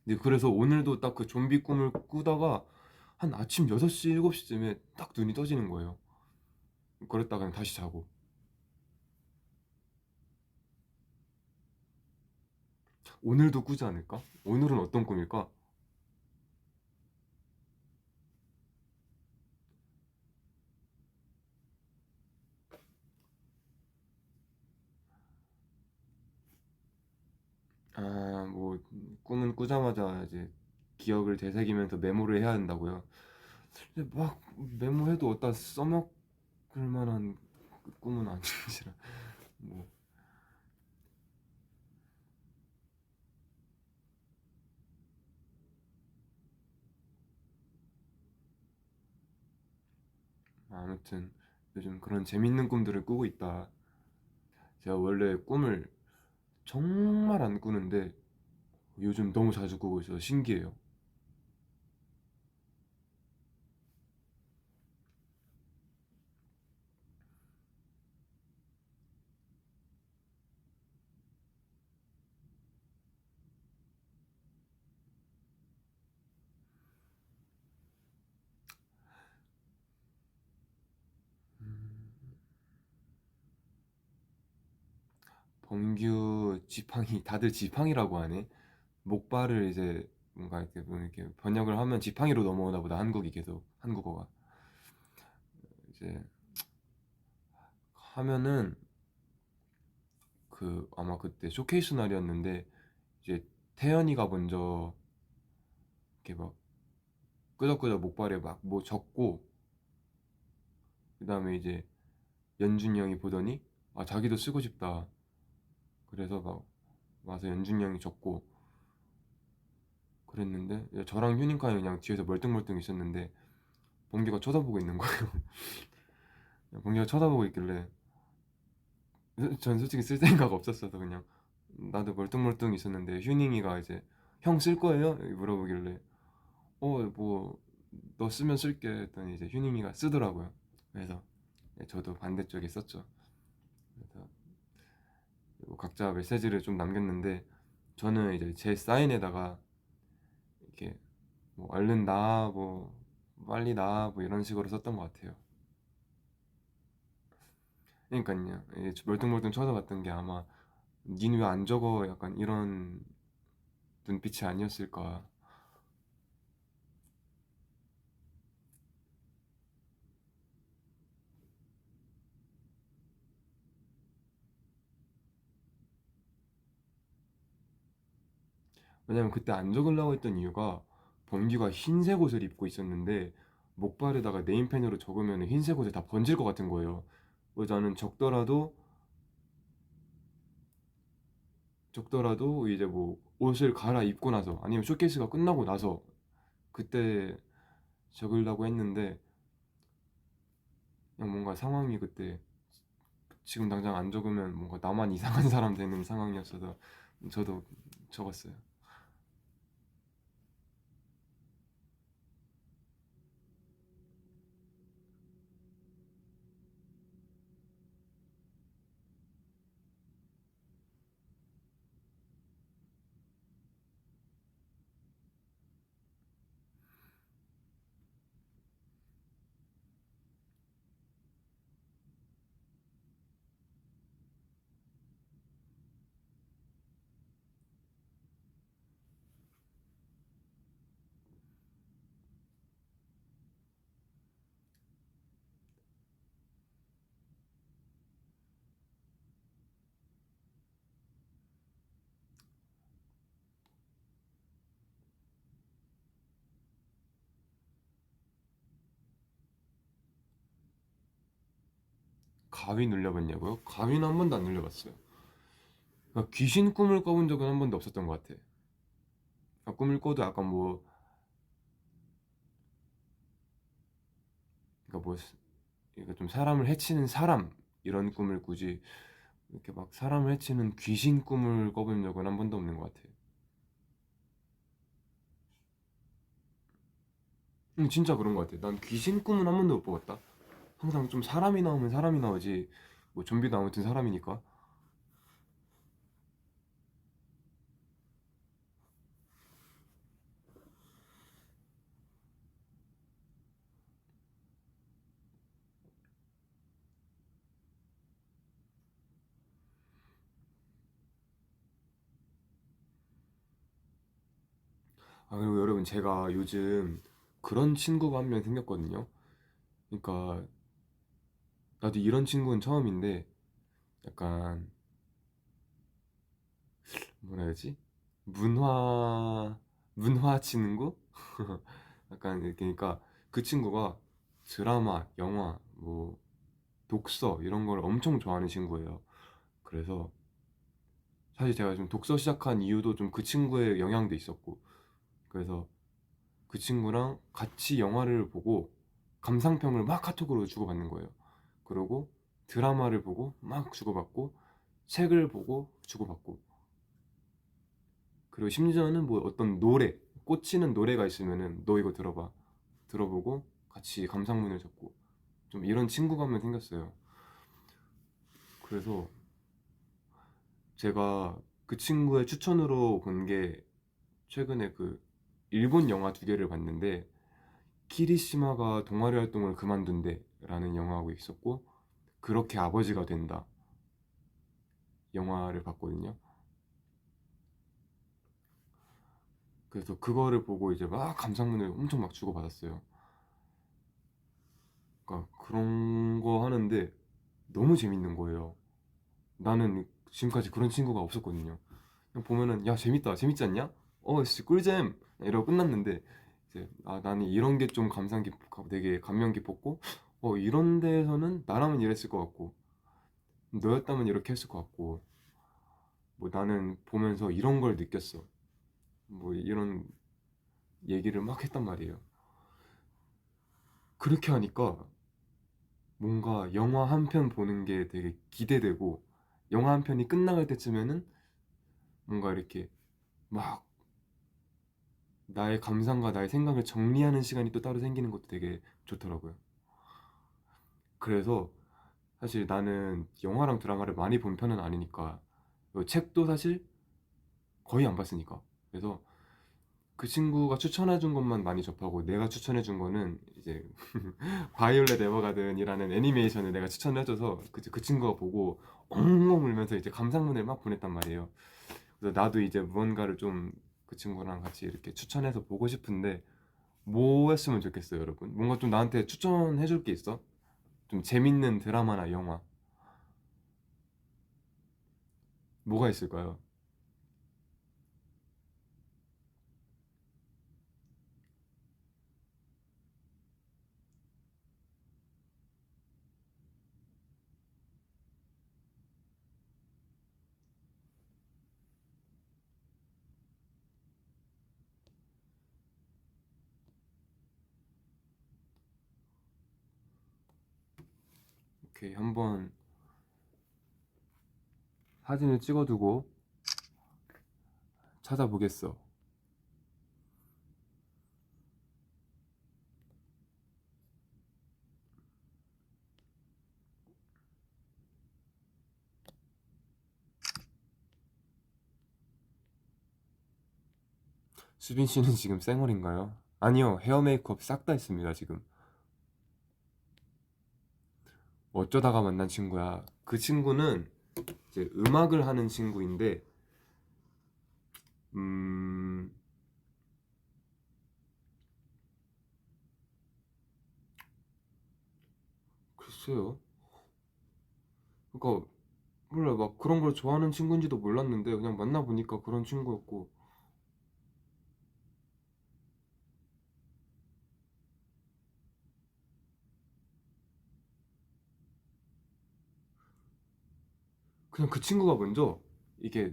근데 그래서 오늘도 딱 그 좀비 꿈을 꾸다가 한 아침 6시, 7시쯤에 딱 눈이 떠지는 거예요. 그랬다가 그냥 다시 자고. 오늘도 꾸지 않을까? 오늘은 어떤 꿈일까? 뭐 꿈은 꾸자마자 이제 기억을 되새기면서 메모를 해야 한다고요. 근데 막 메모해도 어디다 써먹을 만한 그 꿈은 아닌지라 뭐 아무튼 요즘 그런 재밌는 꿈들을 꾸고 있다. 제가 원래 꿈을 정말 안 꾸는데 요즘 너무 자주 꾸고 있어서 신기해요. 범규 지팡이 다들 지팡이라고 하네. 목발을 이제 뭔가 이렇게, 뭐 이렇게 번역을 하면 지팡이로 넘어오나 보다. 한국이 계속 한국어가 이제 하면은 그 아마 그때 쇼케이스 날이었는데 이제 태연이가 먼저 이렇게 막 끄적끄적 목발에 막 뭐 적고 그 다음에 이제 연준이 형이 보더니 자기도 쓰고 싶다. 그래서 막 와서 연준이 형이 적고 그랬는데 저랑 휴닝카이 그냥 뒤에서 멀뚱멀뚱 있었는데 범규가 쳐다보고 있는 거예요. 범규가 쳐다보고 있길래 전 솔직히 쓸 생각 없었어서 그냥 나도 멀뚱멀뚱 있었는데 휴닝이가 이제 형 쓸 거예요? 이렇게 물어보길래 뭐 너 쓰면 쓸게 했더니 이제 휴닝이가 쓰더라고요. 그래서 저도 반대쪽에 썼죠. 그래서 뭐 각자 메시지를 좀 남겼는데 저는 이제 제 사인에다가 이렇게 뭐 얼른 나, 뭐 빨리 나, 뭐 이런 식으로 썼던 것 같아요. 그러니까요. 멀뚱멀뚱 쳐다봤던 게 아마 닌 왜 안 적어? 약간 이런 눈빛이 아니었을까. 왜냐면 그때 안 적으려고 했던 이유가 범규가 흰색 옷을 입고 있었는데 목발에다가 네임펜으로 적으면 흰색 옷에 다 번질 것 같은 거예요. 그래서 나는 적더라도 이제 뭐 옷을 갈아입고 나서 아니면 쇼케이스가 끝나고 나서 그때 적으려고 했는데 그냥 뭔가 상황이 그때 지금 당장 안 적으면 뭔가 나만 이상한 사람 되는 상황이었어서 저도 적었어요. 가위 눌려봤냐고요? 가위는 한 번도 안 눌려봤어요. 그러니까 귀신 꿈을 꿔본 적은 한 번도 없었던 것 같아. 그러니까 꿈을 꿔도 약간 뭐, 그러니까 뭐, 그러니까 좀 사람을 해치는 사람 이런 꿈을 꾸지, 이렇게 막 사람을 해치는 귀신 꿈을 꿔본 적은 한 번도 없는 것 같아. 진짜 그런 것 같아. 난 귀신 꿈은 한 번도 못 꿔봤다. 항상 좀 사람이 나오면 사람이 나오지, 뭐 좀비도 아무튼 사람이니까. 아, 그리고 여러분, 제가 요즘 그런 친구가 한 명 생겼거든요. 그러니까 나도 이런 친구는 처음인데, 약간 뭐라 해야지? 문화 친구? 약간 이렇게, 그러니까 그 친구가 드라마, 영화, 뭐 독서 이런 걸 엄청 좋아하는 친구예요. 그래서 사실 제가 좀 독서 시작한 이유도 좀 그 친구의 영향도 있었고, 그래서 그 친구랑 같이 영화를 보고 감상평을 막 카톡으로 주고받는 거예요. 그리고 드라마를 보고 막 주고받고, 책을 보고 주고받고, 그리고 심지어는 뭐 어떤 노래, 꽂히는 노래가 있으면은 너 이거 들어봐, 들어보고 같이 감상문을 적고, 좀 이런 친구가 한 명 생겼어요. 그래서 제가 그 친구의 추천으로 본 게, 최근에 그 일본 영화 두 개를 봤는데, 키리시마가 동아리 활동을 그만둔대 라는 영화하고 있었고, 그렇게 아버지가 된다 영화를 봤거든요. 그래서 그거를 보고 이제 막 감상문을 엄청 막 주고받았어요. 그러니까 그런 거 하는데 너무 재밌는 거예요. 나는 지금까지 그런 친구가 없었거든요. 그냥 보면은 야 재밌다, 재밌지 않냐? 씨 꿀잼 이러고 끝났는데, 이제 나는 이런 게 좀 감상 깊 되게 감명 깊었고, 이런 데에서는 나라면 이랬을 것 같고, 너였다면 이렇게 했을 것 같고, 뭐 나는 보면서 이런 걸 느꼈어, 뭐 이런 얘기를 막 했단 말이에요. 그렇게 하니까 뭔가 영화 한 편 보는 게 되게 기대되고, 영화 한 편이 끝나갈 때쯤에는 뭔가 이렇게 막 나의 감상과 나의 생각을 정리하는 시간이 또 따로 생기는 것도 되게 좋더라고요. 그래서 사실 나는 영화랑 드라마를 많이 본 편은 아니니까, 책도 사실 거의 안 봤으니까. 그래서 그 친구가 추천해준 것만 많이 접하고, 내가 추천해준 거는 이제 바이올렛 에버가든이라는 애니메이션을 내가 추천해줘서 그 친구가 보고 엉엉 울면서 이제 감상문을 막 보냈단 말이에요. 그래서 나도 이제 무언가를 좀 그 친구랑 같이 이렇게 추천해서 보고 싶은데, 뭐 했으면 좋겠어요, 여러분? 뭔가 좀 나한테 추천해줄 게 있어? 좀 재밌는 드라마나 영화, 뭐가 있을까요? 오케이, 한번 사진을 찍어두고 찾아보겠어. 수빈 씨는 지금 쌩얼인가요? 아니요, 헤어 메이크업 싹 다 했습니다, 지금. 어쩌다가 만난 친구야. 그 친구는 이제 음악을 하는 친구인데, 음, 글쎄요. 그러니까 몰라, 막 그런 걸 좋아하는 친구인지도 몰랐는데 그냥 만나보니까 그런 친구였고. 그냥 그 친구가 먼저 이게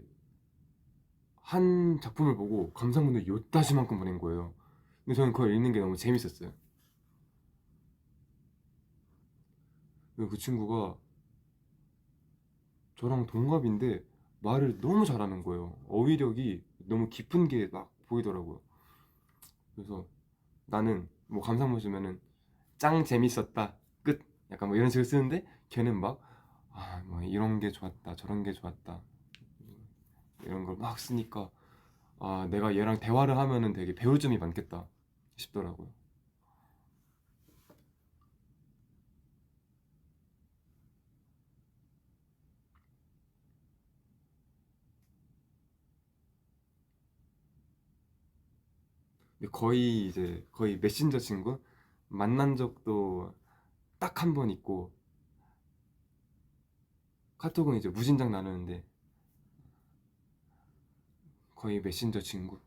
한 작품을 보고 감상문을 요따시만큼 보낸 거예요. 근데 저는 그걸 읽는 게 너무 재밌었어요. 그리고 그 친구가 저랑 동갑인데 말을 너무 잘하는 거예요. 어휘력이 너무 깊은 게 막 보이더라고요. 그래서 나는 뭐 감상문 쓰면은 짱 재밌었다 끝 약간 뭐 이런 식으로 쓰는데 걔는 막 아 뭐 이런 게 좋았다 저런 게 좋았다 이런 걸 막 쓰니까 아 내가 얘랑 대화를 하면은 되게 배울 점이 많겠다 싶더라고요. 근데 거의 이제 거의 메신저 친구 만난 적도 딱 한 번 있고 카톡은 이제 무진장 나누는데 거의 메신저 친구.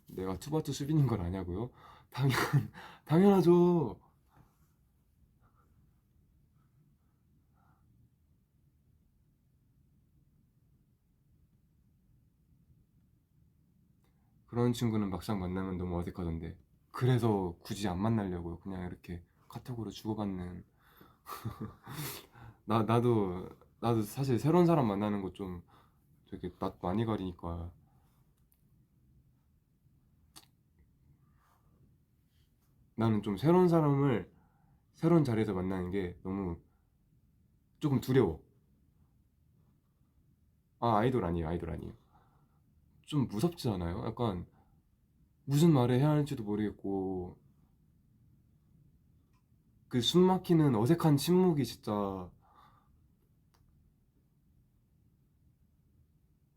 내가 투바투 수빈인 걸 아냐고요? 당연 당연하죠. 그런 친구는 막상 만나면 너무 어색하던데. 그래서 굳이 안 만나려고요. 그냥 이렇게 카톡으로 주고받는. 나도 사실 새로운 사람 만나는 거 좀 되게 낯 많이 가리니까 나는 좀 새로운 사람을 새로운 자리에서 만나는 게 너무 조금 두려워. 아, 아이돌 아니에요. 아이돌 아니에요. 좀 무섭지 않아요? 약간 무슨 말을 해야 할지도 모르겠고 그 숨 막히는 어색한 침묵이 진짜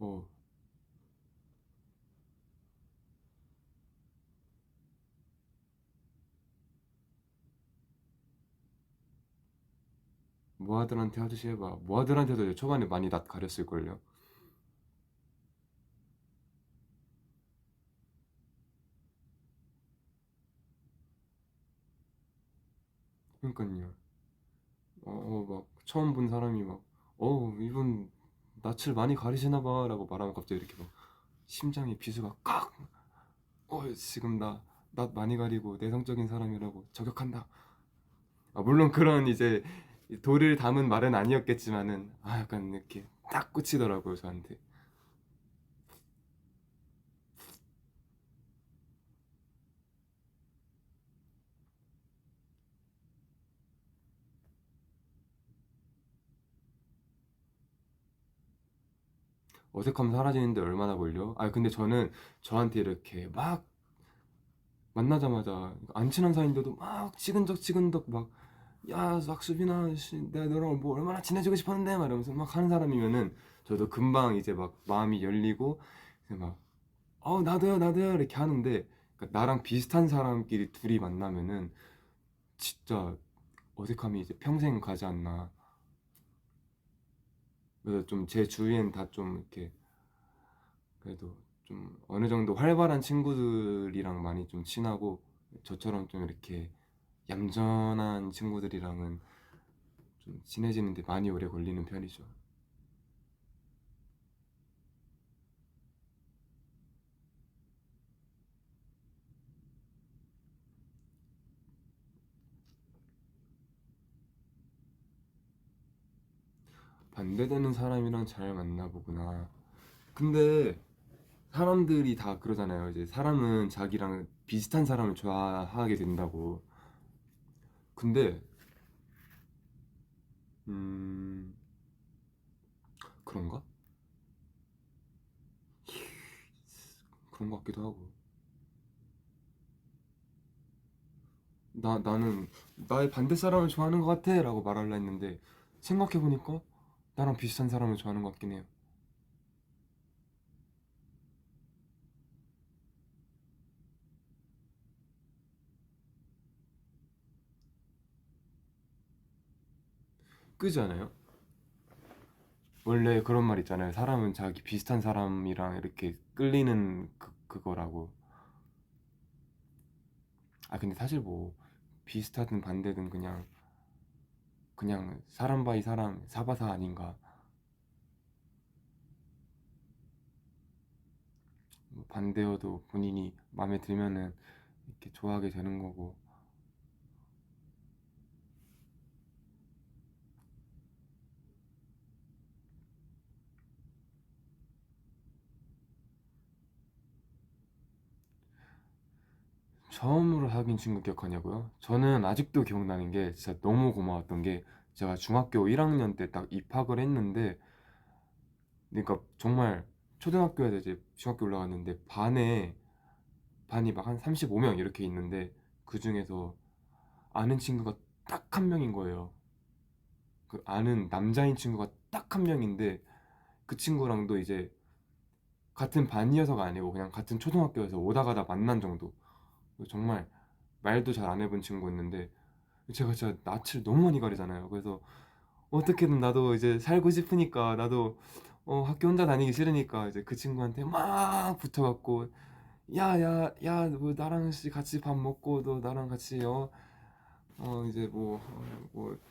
어, 모아들한테 하듯이 해봐. 모아들한테도 초반에 많이 낯 가렸을걸요. 그러니까요. 막 처음 본 사람이 막 이분 낯을 많이 가리시나 봐라고 말하면 갑자기 이렇게 막 심장에 비수가 깍! 지금 나 낯 많이 가리고 내성적인 사람이라고 저격한다. 아, 물론 그런 이제 도를 담은 말은 아니었겠지만은 약간 이렇게 딱 꽂히더라고요 저한테. 어색함 사라지는데 얼마나 걸려? 근데 저는 저한테 이렇게 막 만나자마자 안 친한 사이인데도 막 치근덕치근덕 막 야, 삭수빈아, 씨, 내가 너랑 뭐 얼마나 친해지고 싶었는데, 막 이러면서 막 하는 사람이면은 저도 금방 이제 막 마음이 열리고, 이제 막, 나도요, 나도요, 이렇게 하는데, 그러니까 나랑 비슷한 사람끼리 둘이 만나면은 진짜 어색함이 이제 평생 가지 않나. 그래서 좀 제 주위엔 다 좀 이렇게, 그래도 좀 어느 정도 활발한 친구들이랑 많이 좀 친하고, 저처럼 좀 이렇게 얌전한 친구들이랑은 좀 친해지는데 많이 오래 걸리는 편이죠. 반대되는 사람이랑 잘 만나보구나. 근데 사람들이 다 그러잖아요. 이제 사람은 자기랑 비슷한 사람을 좋아하게 된다고. 근데 음 그런가? 그런 것 같기도 하고. 나는 나의 반대 사람을 좋아하는 것 같아라고 말하려 했는데 생각해 보니까 나랑 비슷한 사람을 좋아하는 것 같긴 해요. 그지 않아요? 원래 그런 말 있잖아요. 사람은 자기 비슷한 사람이랑 이렇게 끌리는 그거라고. 아 근데 사실 뭐 비슷하든 반대든 그냥 사람 바이 사람 사바사 아닌가. 뭐 반대여도 본인이 마음에 들면은 이렇게 좋아하게 되는 거고. 처음으로 사귄 친구 기억하냐고요? 저는 아직도 기억나는 게 진짜 너무 고마웠던 게, 제가 중학교 1학년 때 딱 입학을 했는데, 그러니까 정말 초등학교에서 이제 중학교 올라갔는데 반이 막 한 35명 이렇게 있는데, 그 중에서 아는 친구가 딱 한 명인 거예요. 그 아는 남자인 친구가 딱 한 명인데, 그 친구랑도 이제 같은 반이어서가 아니고 그냥 같은 초등학교에서 오다 가다 만난 정도. 정말 말도 잘 안 해본 친구였는데, 제가 진짜 낯을 너무 많이 가리잖아요. 그래서 어떻게든 나도 이제 살고 싶으니까, 나도 학교 혼자 다니기 싫으니까 이제 그 친구한테 막 붙어갖고, 야야야 뭐 나랑 같이 밥 먹고, 너 나랑 같이 이제 뭐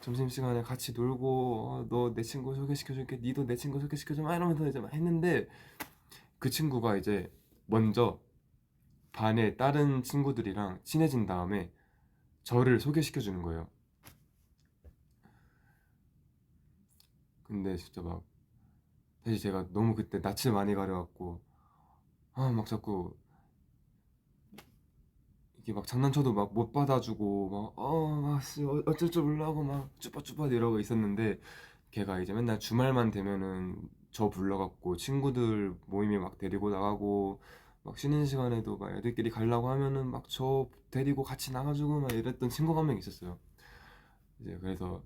점심시간에 같이 놀고, 너 내 친구 소개시켜줄게, 니도 내 친구 소개시켜줘, 막 이러면서 이제 막 했는데, 그 친구가 이제 먼저 반의 다른 친구들이랑 친해진 다음에 저를 소개시켜 주는 거예요. 근데 진짜 막 사실 제가 너무 그때 낯을 많이 가려갖고, 막 자꾸 이게 막 장난쳐도 막 못 받아주고, 어쩔 줄 몰라고 막 쭈뼛쭈뼛 이러고 있었는데, 걔가 이제 맨날 주말만 되면은 저 불러갖고 친구들 모임에 막 데리고 나가고, 막 쉬는 시간에도 막 애들끼리 가려고 하면은 막 저 데리고 같이 나가주고 막 이랬던 친구가 한 명 있었어요. 이제 그래서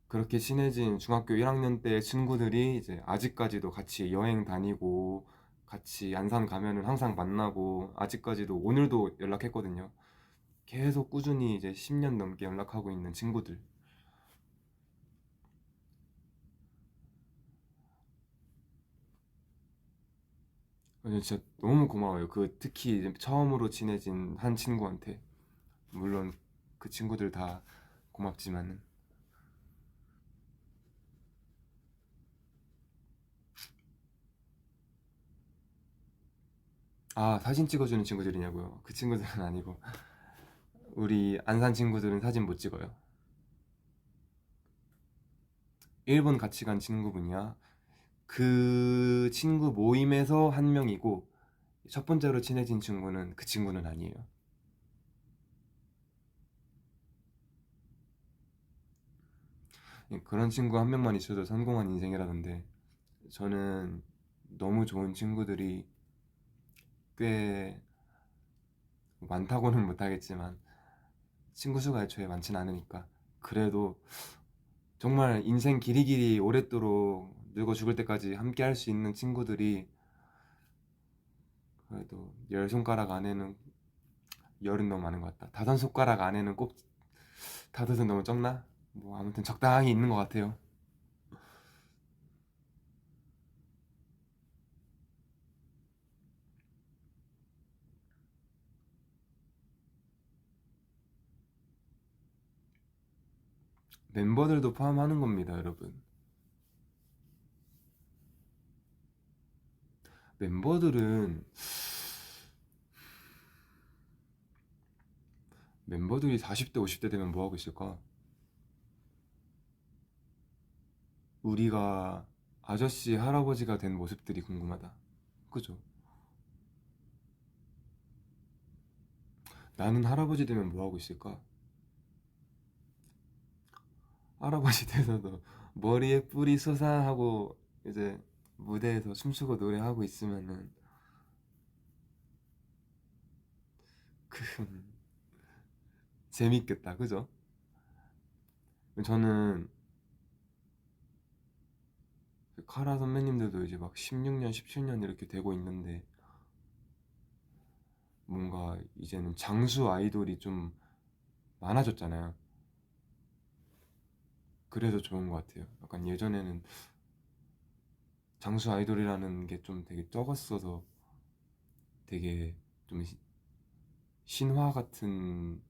그렇게 친해진 중학교 1학년 때 친구들이 이제 아직까지도 같이 여행 다니고, 같이 안산 가면은 항상 만나고, 아직까지도 오늘도 연락했거든요. 계속 꾸준히 이제 10년 넘게 연락하고 있는 친구들. 진짜 너무 고마워요. 그 특히 이제 처음으로 친해진 한 친구한테. 물론 그 친구들 다 고맙지만은. 아, 사진 찍어주는 친구들이냐고요? 그 친구들은 아니고, 우리 안산 친구들은 사진 못 찍어요. 일본 같이 간 친구분이야. 그 친구 모임에서 한 명이고, 첫 번째로 친해진 친구는 그 친구는 아니에요. 그런 친구 한 명만 있어도 성공한 인생이라던데, 저는 너무 좋은 친구들이 꽤 많다고는 못하겠지만, 친구 수가 애초에 많진 않으니까, 그래도 정말 인생 길이길이 오랫도록 늙어 죽을 때까지 함께 할 수 있는 친구들이, 그래도 열 손가락 안에는, 열은 너무 많은 것 같다. 다섯 손가락 안에는 꼭, 다섯은 너무 적나? 뭐 아무튼 적당히 있는 것 같아요. 멤버들도 포함하는 겁니다, 여러분. 멤버들은 멤버들이 40대, 50대 되면 뭐 하고 있을까? 우리가 아저씨, 할아버지가 된 모습들이 궁금하다. 그죠? 나는 할아버지 되면 뭐 하고 있을까? 할아버지 돼서도 머리에 뿔이 솟아하고 이제 무대에서 춤추고 노래하고 있으면은, 그 재밌겠다, 그죠? 저는 그 카라 선배님들도 이제 막 16년, 17년 이렇게 되고 있는데, 뭔가 이제는 장수 아이돌이 좀 많아졌잖아요. 그래서 좋은 것 같아요. 약간 예전에는 장수 아이돌이라는 게 좀 되게 적었어서 되게 좀 신화 같은,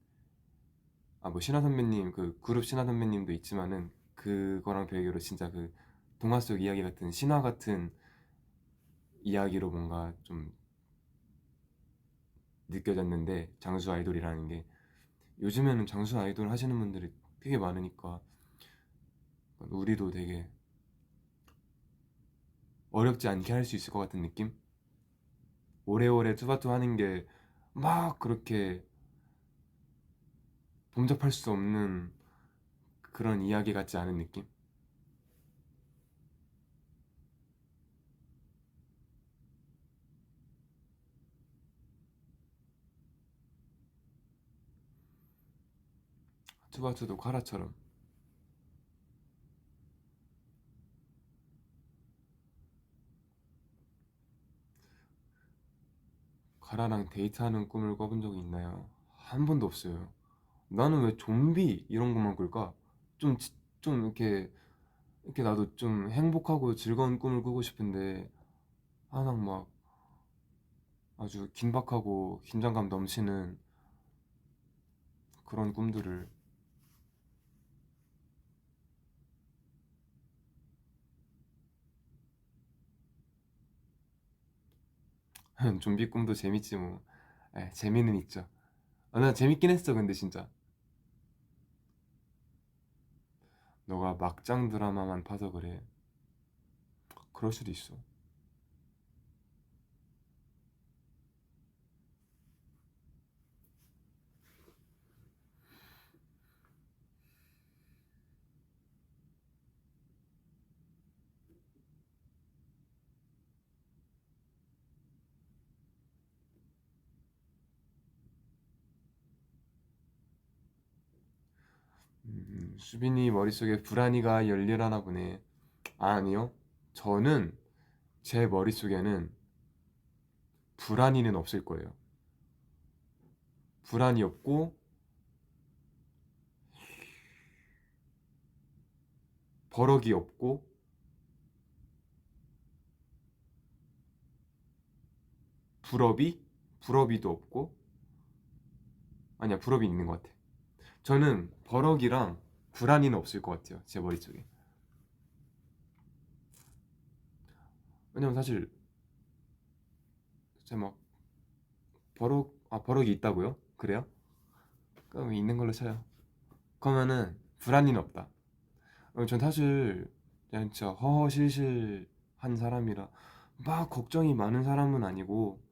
아 뭐 신화 선배님 그 그룹 신화 선배님도 있지만은 그거랑 별개로 진짜 그 동화 속 이야기 같은 신화 같은 이야기로 뭔가 좀 느껴졌는데, 장수 아이돌이라는 게 요즘에는 장수 아이돌 하시는 분들이 되게 많으니까 우리도 되게 어렵지 않게 할 수 있을 것 같은 느낌? 오래오래 투바투 하는 게 막 그렇게 범접할 수 없는 그런 이야기 같지 않은 느낌? 투바투도 카라처럼. 카라랑 데이트하는 꿈을 꿔본 적이 있나요? 한 번도 없어요. 나는 왜 좀비 이런 것만 꿀까? 좀, 좀 이렇게 나도 좀 행복하고 즐거운 꿈을 꾸고 싶은데 항상 막 아주 긴박하고 긴장감 넘치는 그런 꿈들을. 좀비 꿈도 재밌지 뭐. 재미는 있죠. 나 재밌긴 했어 근데 진짜. 너가 막장 드라마만 봐서 그래. 그럴 수도 있어. 수빈이 머릿속에 불안이가 열일하나 보네. 아니요. 저는 제 머릿속에는 불안이는 없을 거예요. 불안이 없고 버럭이 없고 불업이 불업이도 없고. 아니야, 불업이 있는 것 같아. 저는 버럭이랑 불안이는 없을 것 같아요, 제 머릿속에. 왜냐면 사실 제가 막 버럭이 있다고요? 그래요? 그럼 있는 걸로 쳐요. 그러면은 불안이는 없다. 전 사실 그냥 진짜 허허실실한 사람이라 막 걱정이 많은 사람은 아니고.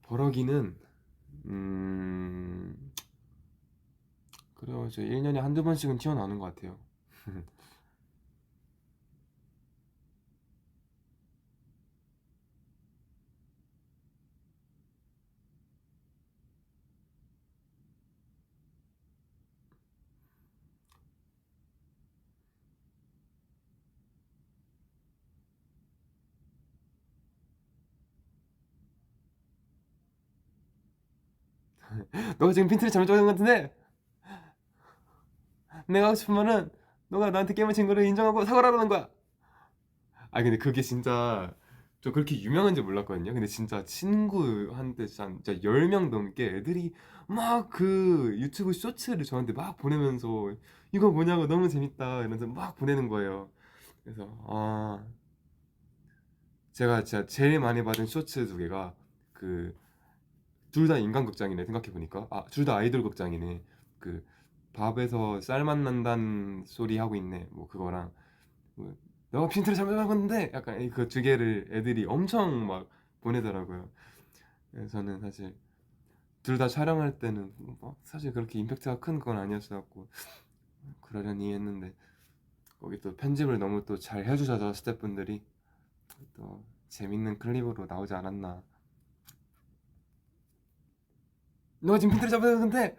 버럭이는 음 그래요. 저 1년에 한두 번씩은 튀어나오는 것 같아요. 너가 지금 핀트를 잘못 적은 것 같은데, 내가 하고 싶은 말은 너가 나한테 게임을 친 거를 인정하고 사과를 하라는 거야. 아 근데 그게 진짜 저 그렇게 유명한지 몰랐거든요. 근데 진짜 친구한테 진짜 10명 넘게 애들이 막 그 유튜브 쇼츠를 저한테 막 보내면서 이거 뭐냐고 너무 재밌다 이러면서 막 보내는 거예요. 그래서 제가 진짜 제일 많이 받은 쇼츠 두 개가 그 둘 다 인간극장이네 생각해보니까. 둘 다 아이돌 극장이네. 그 밥에서 쌀맛 난다는 소리 하고 있네 뭐 그거랑 뭐, 너가 핀트를 잘못 잡았는데 약간 그 두 개를 애들이 엄청 막 보내더라고요. 그래서 저는 사실 둘 다 촬영할 때는 뭐 사실 그렇게 임팩트가 큰 건 아니었어갖고 그러려니 했는데 거기 또 편집을 너무 또 잘 해주셔서 스태프분들이 또 재밌는 클립으로 나오지 않았나. 너가 지금 핀트를 잡아야 되는데,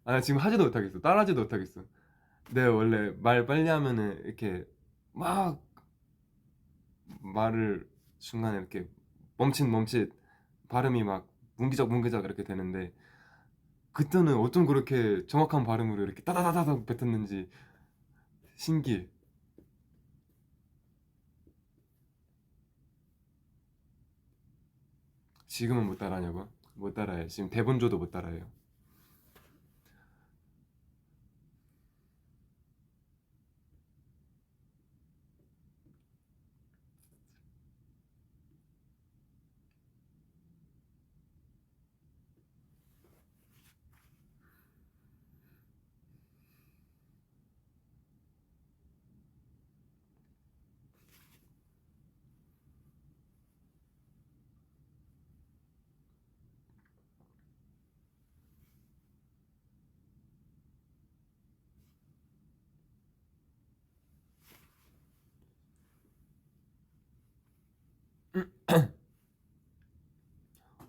나 지금 하지도 못하겠어. 따라하지도 못하겠어. 내가 원래 말 빨리 하면은 이렇게 막 말을 순간에 이렇게 멈칫 발음이 막 뭉기적 이렇게 되는데 그때는 어쩜 그렇게 정확한 발음으로 이렇게 따다다다닥 뱉었는지 신기해. 지금은 못 따라하냐고? 못 따라해. 지금 대본 줘도 못 따라해요.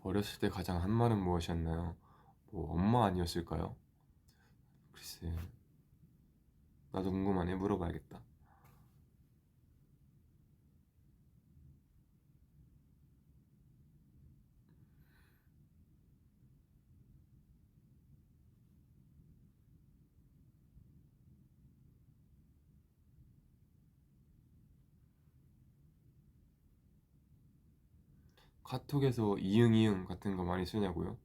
어렸을 때 가장 한 말은 무엇이었나요? 뭐 엄마 아니었을까요? 글쎄, 나도 궁금하네. 물어봐야겠다. 카톡에서 이응 이응 같은 거 많이 쓰냐고요?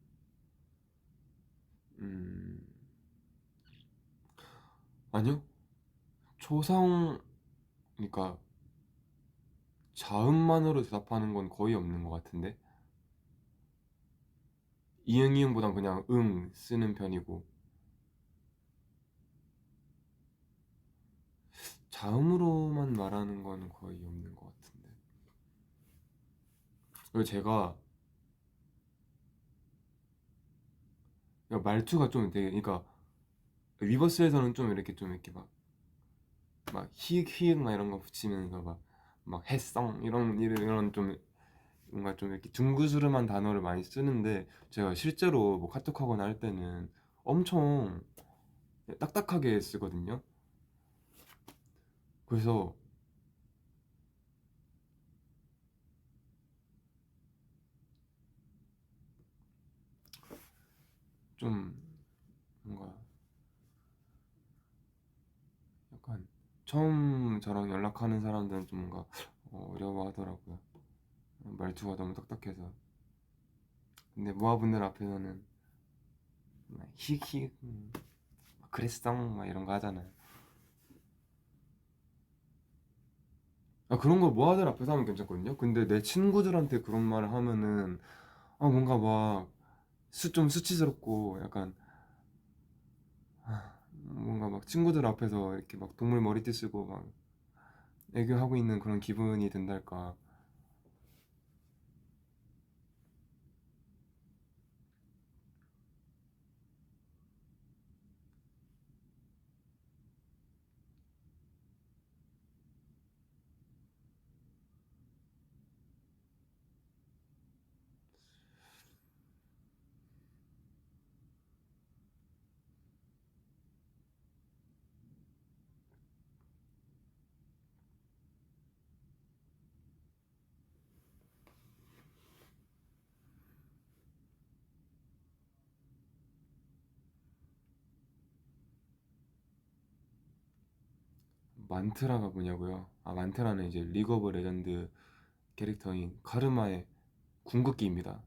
음, 아니요. 초성, 그러니까 자음만으로 대답하는 건 거의 없는 것 같은데 이응 이응보단 그냥 응 쓰는 편이고 자음으로만 말하는 건 거의 없는 것 같은데. 그리고 제가 말투가 좀 되게, 그러니까 위버스에서는 좀 이렇게 막 히읗 히읗 막 이런 거 붙이면서 막 해성 이런 좀 뭔가 좀 이렇게 둥그스름한 단어를 많이 쓰는데 제가 실제로 뭐 카톡하거나 할 때는 엄청 딱딱하게 쓰거든요. 그래서 좀 뭔가 약간 처음 저랑 연락하는 사람들은 좀 뭔가 어려워하더라고요. 말투가 너무 딱딱해서. 근데 모아분들 앞에서는 막 히읗 그랬어 막 이런 거 하잖아요. 아, 그런 거 모아들 앞에서 하면 괜찮거든요. 근데 내 친구들한테 그런 말을 하면은 뭔가 막 좀 수치스럽고 약간 뭔가 막 친구들 앞에서 이렇게 막 동물 머리띠 쓰고 막 애교하고 있는 그런 기분이 든달까. 만트라가 뭐냐고요? 만트라는 이제 리그 오브 레전드 캐릭터인 카르마의 궁극기입니다.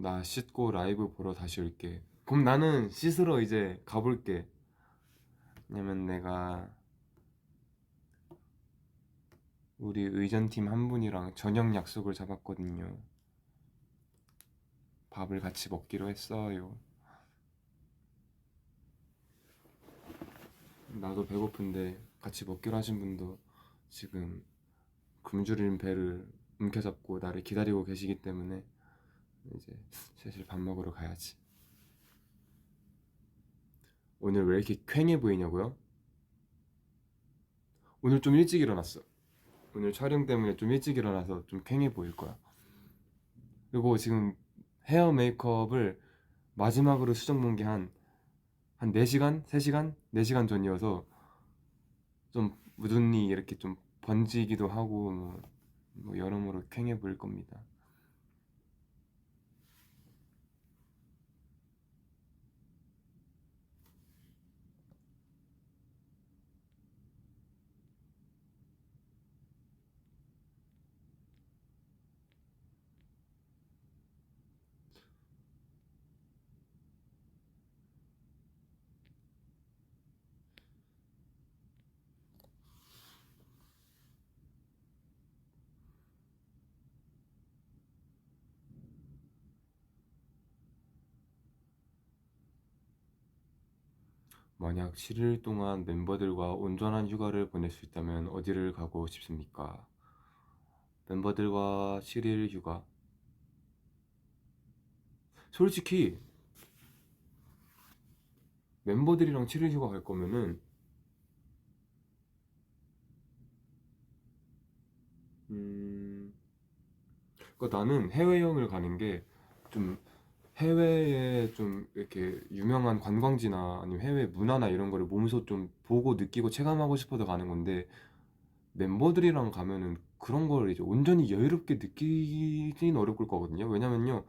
나 씻고 라이브 보러 다시 올게. 그럼 나는 씻으러 이제 가볼게. 왜냐면 내가 우리 의전팀 한 분이랑 저녁 약속을 잡았거든요. 밥을 같이 먹기로 했어요. 나도 배고픈데 같이 먹기로 하신 분도 지금 굶주린 배를 움켜잡고 나를 기다리고 계시기 때문에 이제 슬슬 밥 먹으러 가야지. 오늘 왜 이렇게 퀭해 보이냐고요? 오늘 좀 일찍 일어났어. 오늘 촬영 때문에 좀 일찍 일어나서 좀 퀭해 보일 거야. 그리고 지금 헤어 메이크업을 마지막으로 수정 본 게 한 4시간? 3시간? 4시간 전이어서 좀 눈이 이렇게 좀 번지기도 하고 뭐 여러모로 퀭해 보일 겁니다. 만약 7일 동안 멤버들과 온전한 휴가를 보낼 수 있다면 어디를 가고 싶습니까? 멤버들과 7일 휴가. 솔직히 멤버들이랑 7일 휴가 갈 거면은 음, 그러니까 나는 해외여행을 가는 게 좀 해외에 좀 이렇게 유명한 관광지나 아니면 해외 문화나 이런 거를 몸소 좀 보고 느끼고 체감하고 싶어서 가는 건데 멤버들이랑 가면은 그런 걸 이제 온전히 여유롭게 느끼긴 어려울 거거든요. 왜냐면요,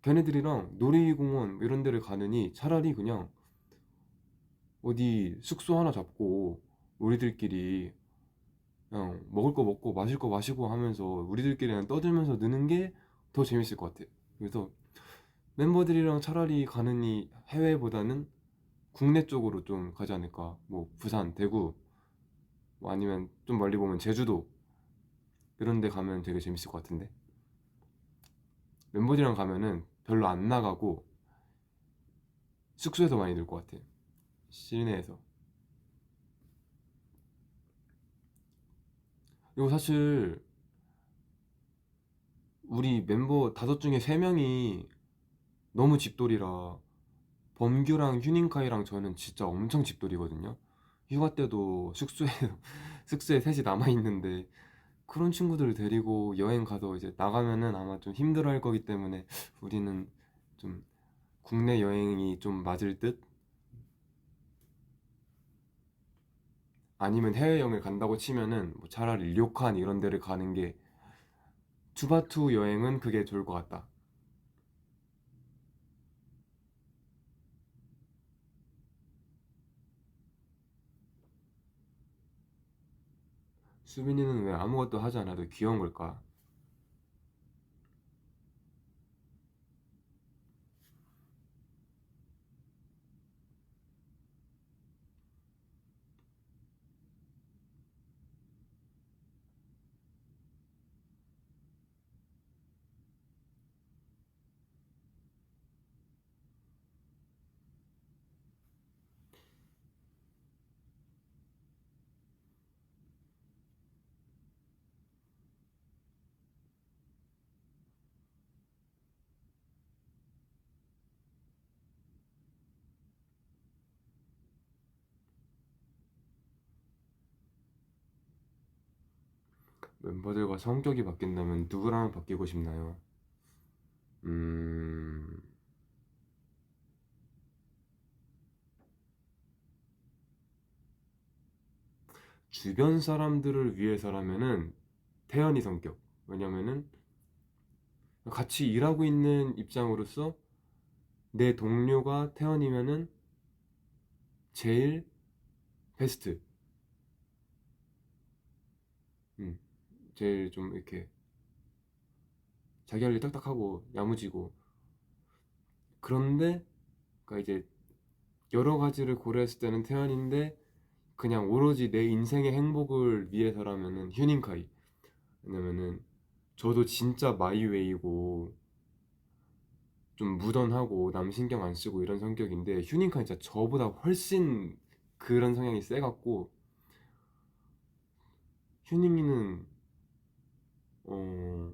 걔네들이랑 놀이공원 이런 데를 가느니 차라리 그냥 어디 숙소 하나 잡고 우리들끼리 그냥 먹을 거 먹고 마실 거 마시고 하면서 우리들끼리 그냥 떠들면서 느는 게 더 재밌을 것 같아. 그래서 멤버들이랑 차라리 가느니 해외보다는 국내 쪽으로 좀 가지 않을까. 뭐 부산, 대구, 뭐 아니면 좀 멀리 보면 제주도 이런 데 가면 되게 재밌을 것 같은데. 멤버들이랑 가면은 별로 안 나가고 숙소에서 많이 놀 것 같아. 실내에서. 그리고 사실 우리 멤버 5 중에 3명이 너무 집돌이라 범규랑 휴닝카이랑 저는 진짜 엄청 집돌이거든요. 휴가 때도 숙소에 숙소에 셋이 남아 있는데 그런 친구들을 데리고 여행 가서 이제 나가면은 아마 좀 힘들어할 거기 때문에 우리는 좀 국내 여행이 좀 맞을 듯, 아니면 해외여행을 간다고 치면은 뭐 차라리 료칸 이런 데를 가는 게, 투바투 여행은 그게 좋을 것 같다. 수빈이는 왜 아무것도 하지 않아도 귀여운 걸까? 멤버들과 성격이 바뀐다면 누구랑 바뀌고 싶나요? 음... 주변 사람들을 위해서라면은 태연이 성격. 왜냐면은 같이 일하고 있는 입장으로서 내 동료가 태연이면은 제일 베스트. 음, 제일 좀 이렇게 자기 할 일 딱딱하고 야무지고. 그런데 그러니까 이제 여러 가지를 고려했을 때는 태연인데 그냥 오로지 내 인생의 행복을 위해서라면은 휴닝카이. 왜냐면은 저도 진짜 마이웨이고 좀 무던하고 남 신경 안 쓰고 이런 성격인데 휴닝카이 진짜 저보다 훨씬 그런 성향이 세갖고, 휴닝이는 어,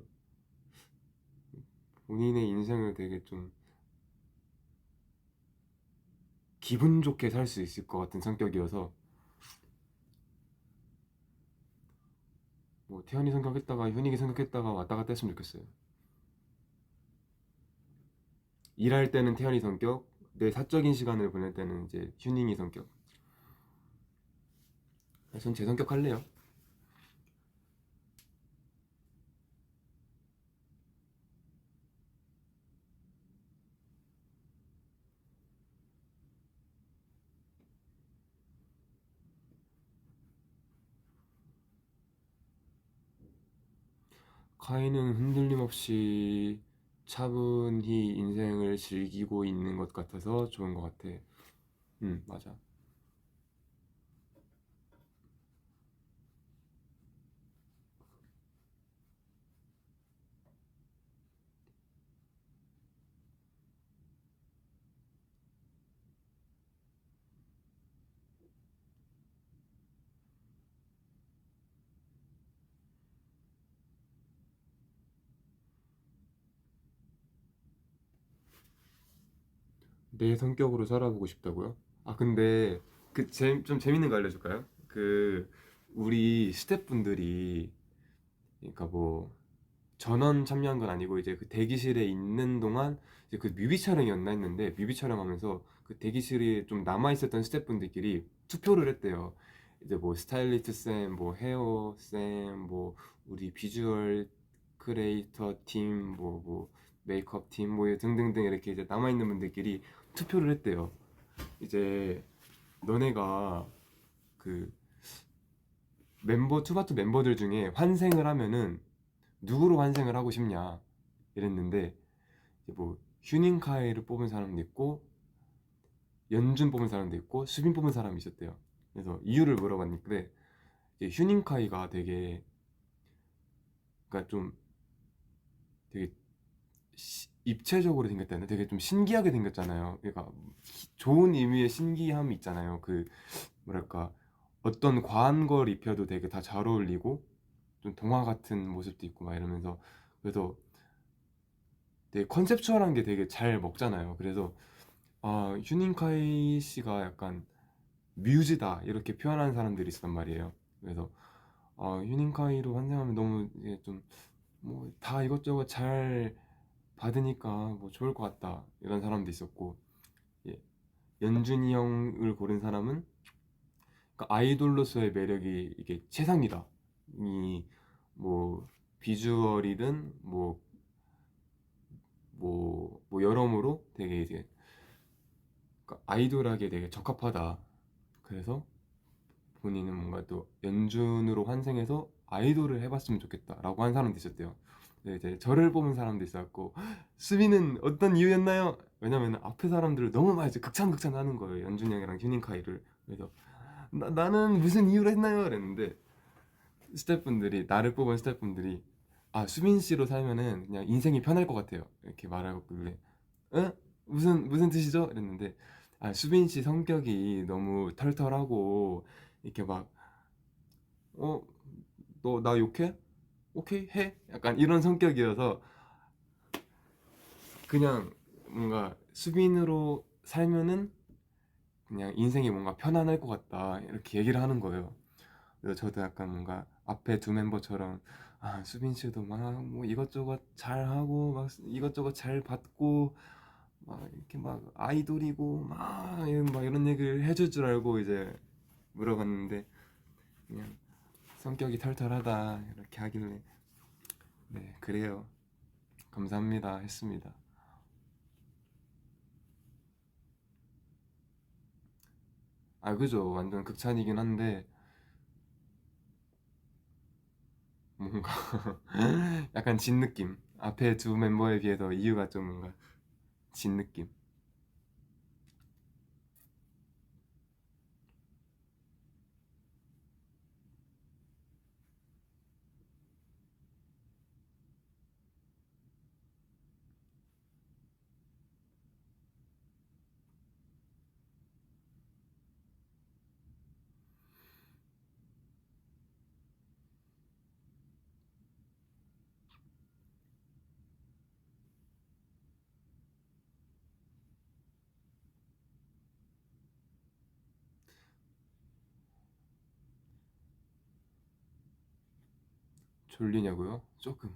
본인의 인생을 되게 좀 기분 좋게 살 수 있을 것 같은 성격이어서 뭐 태연이 성격했다가 현익이 성격했다가 왔다 갔다 했으면 좋겠어요. 일할 때는 태연이 성격, 내 사적인 시간을 보낼 때는 이제 휴닝이 성격. 전 제 성격 할래요. 카이는 흔들림 없이 차분히 인생을 즐기고 있는 것 같아서 좋은 것 같아. 맞아. 내 성격으로 살아보고 싶다고요? 아, 근데 좀 재밌는 거 알려줄까요? 우리 스태프분들이 그러니까 뭐 전원 참여한 건 아니고 이제 그 대기실에 있는 동안 이제 그 뮤비 촬영이었나 했는데 뮤비 촬영하면서 그 대기실에 좀 남아 있었던 스태프분들끼리 투표를 했대요. 이제 뭐 스타일리스트 쌤, 뭐 헤어 쌤, 뭐 우리 비주얼 크리에이터 팀, 뭐 메이크업 팀, 뭐 등등등 이렇게 이제 남아 있는 분들끼리 투표를 했대요. 이제 너네가 그 투바투 멤버들 중에 환생을 하면은 누구로 환생을 하고 싶냐 이랬는데 이제 뭐 휴닝카이를 뽑은 사람도 있고 연준 뽑은 사람도 있고 수빈 뽑은 사람이 있었대요. 그래서 이유를 물어봤는데 이제 휴닝카이가 되게 그러니까 좀 되게 입체적으로 생겼다는 되게 좀 신기하게 생겼잖아요. 그러니까 좋은 의미의 신기함이 있잖아요. 뭐랄까 어떤 과한 걸 입혀도 되게 다 잘 어울리고 좀 동화 같은 모습도 있고 막 이러면서 그래서 되게 컨셉추얼한 게 되게 잘 먹잖아요. 그래서 아, 휴닝카이 씨가 약간 뮤즈다 이렇게 표현하는 사람들이 있었단 말이에요. 그래서 아, 휴닝카이로 환생하면 너무 이게 좀 뭐 다 이것저것 잘 받으니까 뭐 좋을 것 같다 이런 사람도 있었고 예, 연준이 형을 고른 사람은 그러니까 아이돌로서의 매력이 이게 최상이다. 이 뭐 비주얼이든 뭐 여러모로 되게 이제 그러니까 아이돌하게 되게 적합하다. 그래서 본인은 뭔가 또 연준으로 환생해서 아이돌을 해봤으면 좋겠다라고 한 사람도 있었대요. 근데 이제 저를 뽑은 사람도 있었고 수비는 어떤 이유였나요? 왜냐면 앞에 사람들을 너무 많이 이제 극찬 하는 거예요. 연준이 형이랑 휴닝카이를. 그래서 나는 무슨 이유로 했나요? 그랬는데 나를 뽑은 스태프분들이 아, 수빈 씨로 살면은 그냥 인생이 편할 것 같아요. 이렇게 말하고 그래. 어? 무슨 뜻이죠? 이랬는데 아, 수빈 씨 성격이 너무 털털하고 이렇게 막 어, 너 나 욕해? 오케이 해? 약간 이런 성격이어서 그냥 뭔가 수빈으로 살면은 그냥 인생이 뭔가 편안할 것 같다 이렇게 얘기를 하는 거예요. 그래서 저도 약간 뭔가 앞에 두 멤버처럼 아, 수빈 씨도 막 뭐 이것저것 잘 하고 막 이것저것 잘 받고 막 이렇게 막 아이돌이고 막 이런 얘기를 해줄 줄 알고 이제 물어봤는데 그냥 성격이 털털하다 이렇게 하길래 네, 그래요. 감사합니다 했습니다. 아, 그죠. 완전 극찬이긴 한데 뭔가 약간 진 느낌. 앞에 두 멤버에 비해서 이유가 좀 뭔가 진 느낌. 졸리냐고요? 조금.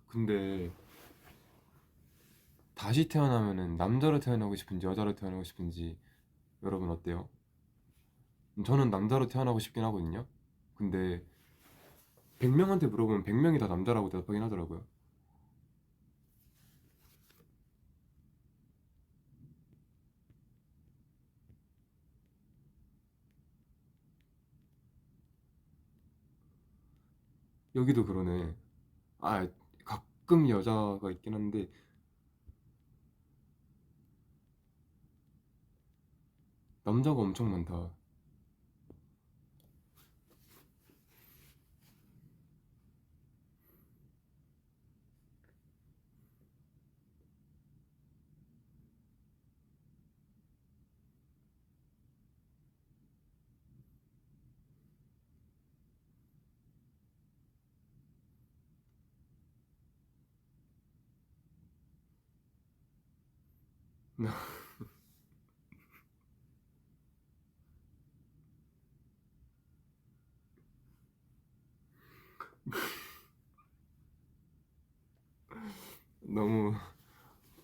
근데 다시 태어나면은 남자로 태어나고 싶은지 여자로 태어나고 싶은지 여러분 어때요? 저는 남자로 태어나고 싶긴 하거든요. 근데 100명한테 물어보면 100명이 다 남자라고 대답하긴 하더라고요. 여기도 그러네. 아, 가끔 여자가 있긴 한데 남자가 엄청 많다. 너무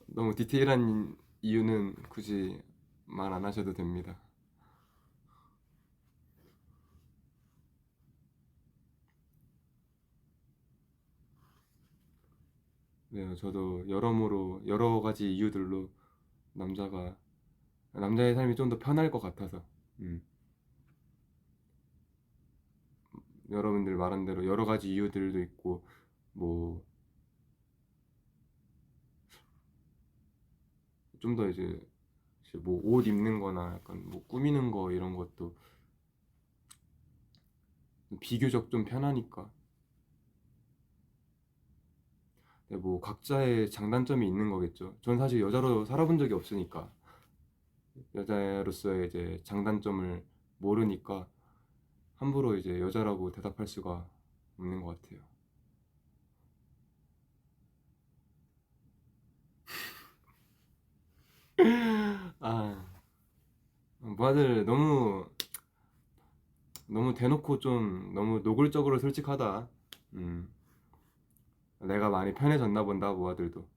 너무 디테일한 이유는 굳이 말 안 하셔도 됩니다. 네, 저도 여러모로 여러 가지 이유들로 남자가 남자의 삶이 좀 더 편할 것 같아서 음, 여러분들 말한 대로 여러 가지 이유들도 있고 뭐 좀 더 이제 뭐 옷 입는 거나 약간 뭐 꾸미는 거 이런 것도 비교적 좀 편하니까. 네, 뭐 각자의 장단점이 있는 거겠죠. 전 사실 여자로 살아본 적이 없으니까 여자로서의 이제 장단점을 모르니까 함부로 이제 여자라고 대답할 수가 없는 것 같아요. 아, 뭐들 너무 너무 대놓고 좀 너무 노골적으로 솔직하다. 음, 내가 많이 편해졌나 본다, 모아들도.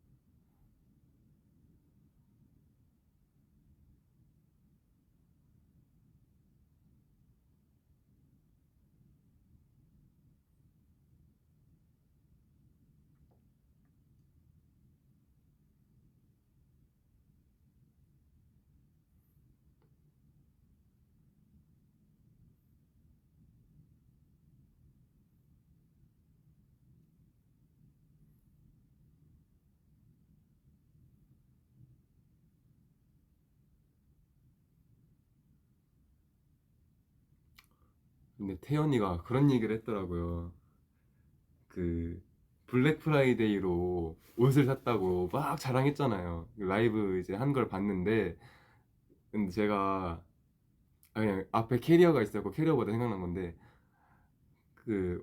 근데 태연이가 그런 얘기를 했더라고요. 그 블랙 프라이데이로 옷을 샀다고 막 자랑했잖아요. 라이브 이제 한 걸 봤는데, 근데 제가 그냥 앞에 캐리어가 있었고 캐리어보다 생각난 건데, 그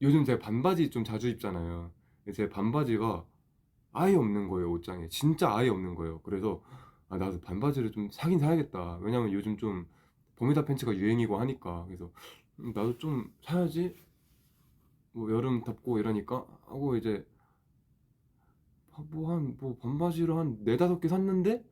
요즘 제가 반바지 좀 자주 입잖아요. 근데 제 반바지가 아예 없는 거예요, 옷장에. 진짜 아예 없는 거예요. 그래서 아, 나도 반바지를 좀 사긴 사야겠다. 왜냐면 요즘 좀 버뮤다 팬츠가 유행이고 하니까. 그래서 나도 좀 사야지. 뭐 여름 덥고 이러니까 하고 이제 뭐 반바지를 한 네다섯 개 샀는데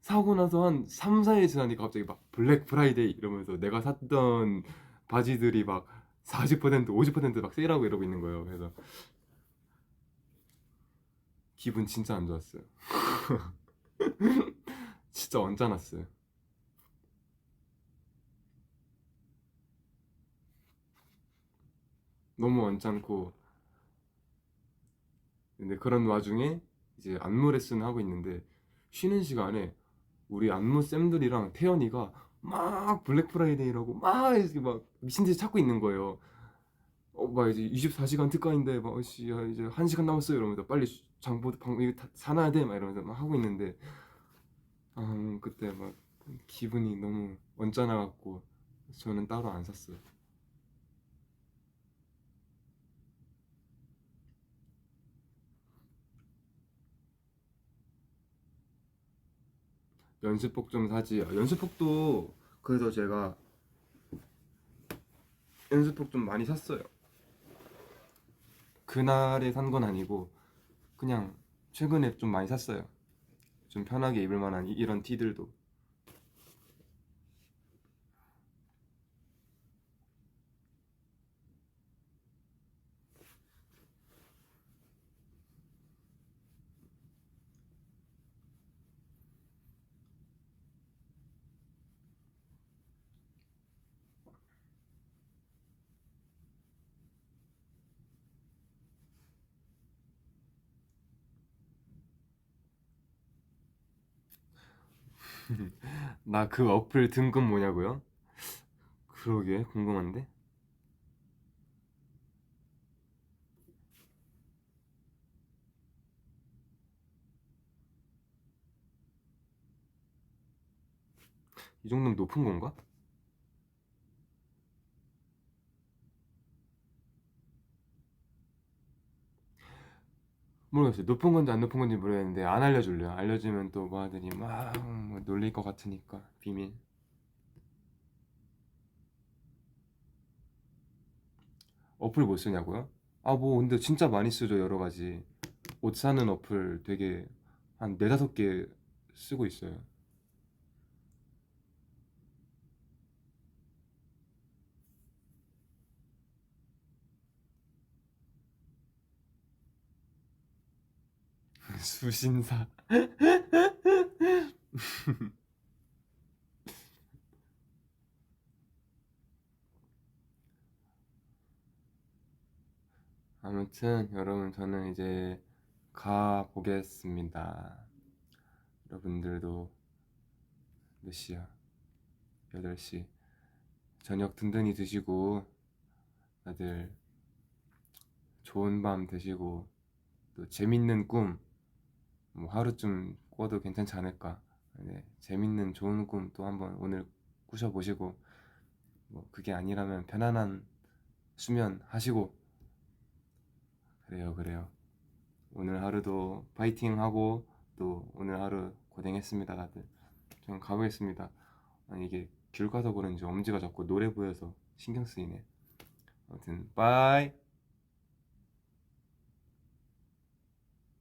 사고 나서 한 3, 4일 지나니까 갑자기 막 블랙 프라이데이 이러면서 내가 샀던 바지들이 막 40%, 50%막 세일하고 이러고 있는 거예요. 그래서 기분 진짜 안 좋았어요. 진짜 언짢았어요. 너무 언짢고. 근데 그런 와중에 이제 안무 레슨 하고 있는데 쉬는 시간에 우리 안무 쌤들이랑 태연이가 막 블랙 프라이데이라고 막 이렇게 막 미친 듯이 찾고 있는 거예요. 막 이제 24시간 특가인데 막 씨, 야, 이제 1시간 남았어요 이러면서 빨리 장보 방 이거 다 사놔야 돼 막 이러면서 막 하고 있는데 그때 막 기분이 너무 언짢아 갖고 저는 따로 안 샀어요. 연습복 좀 사지. 연습복도 그래서 제가 연습복 좀 많이 샀어요. 그날에 산 건 아니고 그냥 최근에 좀 많이 샀어요. 좀 편하게 입을 만한 이런 티들도. 나 그 어플 등급 뭐냐고요? 그러게 궁금한데. 이 정도면 높은 건가? 모르겠어요. 높은 건지 안 높은 건지 모르겠는데 안 알려줄래요. 알려주면 또 뭐하더니 막뭐 놀릴 것 같으니까 비밀. 어플 뭐 쓰냐고요? 뭐 근데 진짜 많이 쓰죠 여러 가지. 옷 사는 어플 되게 한 네다섯 개 쓰고 있어요. 수신사. 아무튼 여러분 저는 이제 가 보겠습니다. 여러분들도 몇 시야? 8시. 저녁 든든히 드시고 다들 좋은 밤 되시고 또 재밌는 꿈 뭐 하루쯤 꿔도 괜찮지 않을까. 네, 재밌는 좋은 꿈 또 한번 오늘 꾸셔보시고 뭐 그게 아니라면 편안한 수면 하시고 그래요 그래요. 오늘 하루도 파이팅 하고 또 오늘 하루 고생했습니다 다들. 저는 가보겠습니다. 아니 이게 길 가서 그런지 엄지가 자꾸 노래 보여서 신경 쓰이네. 아무튼 빠이.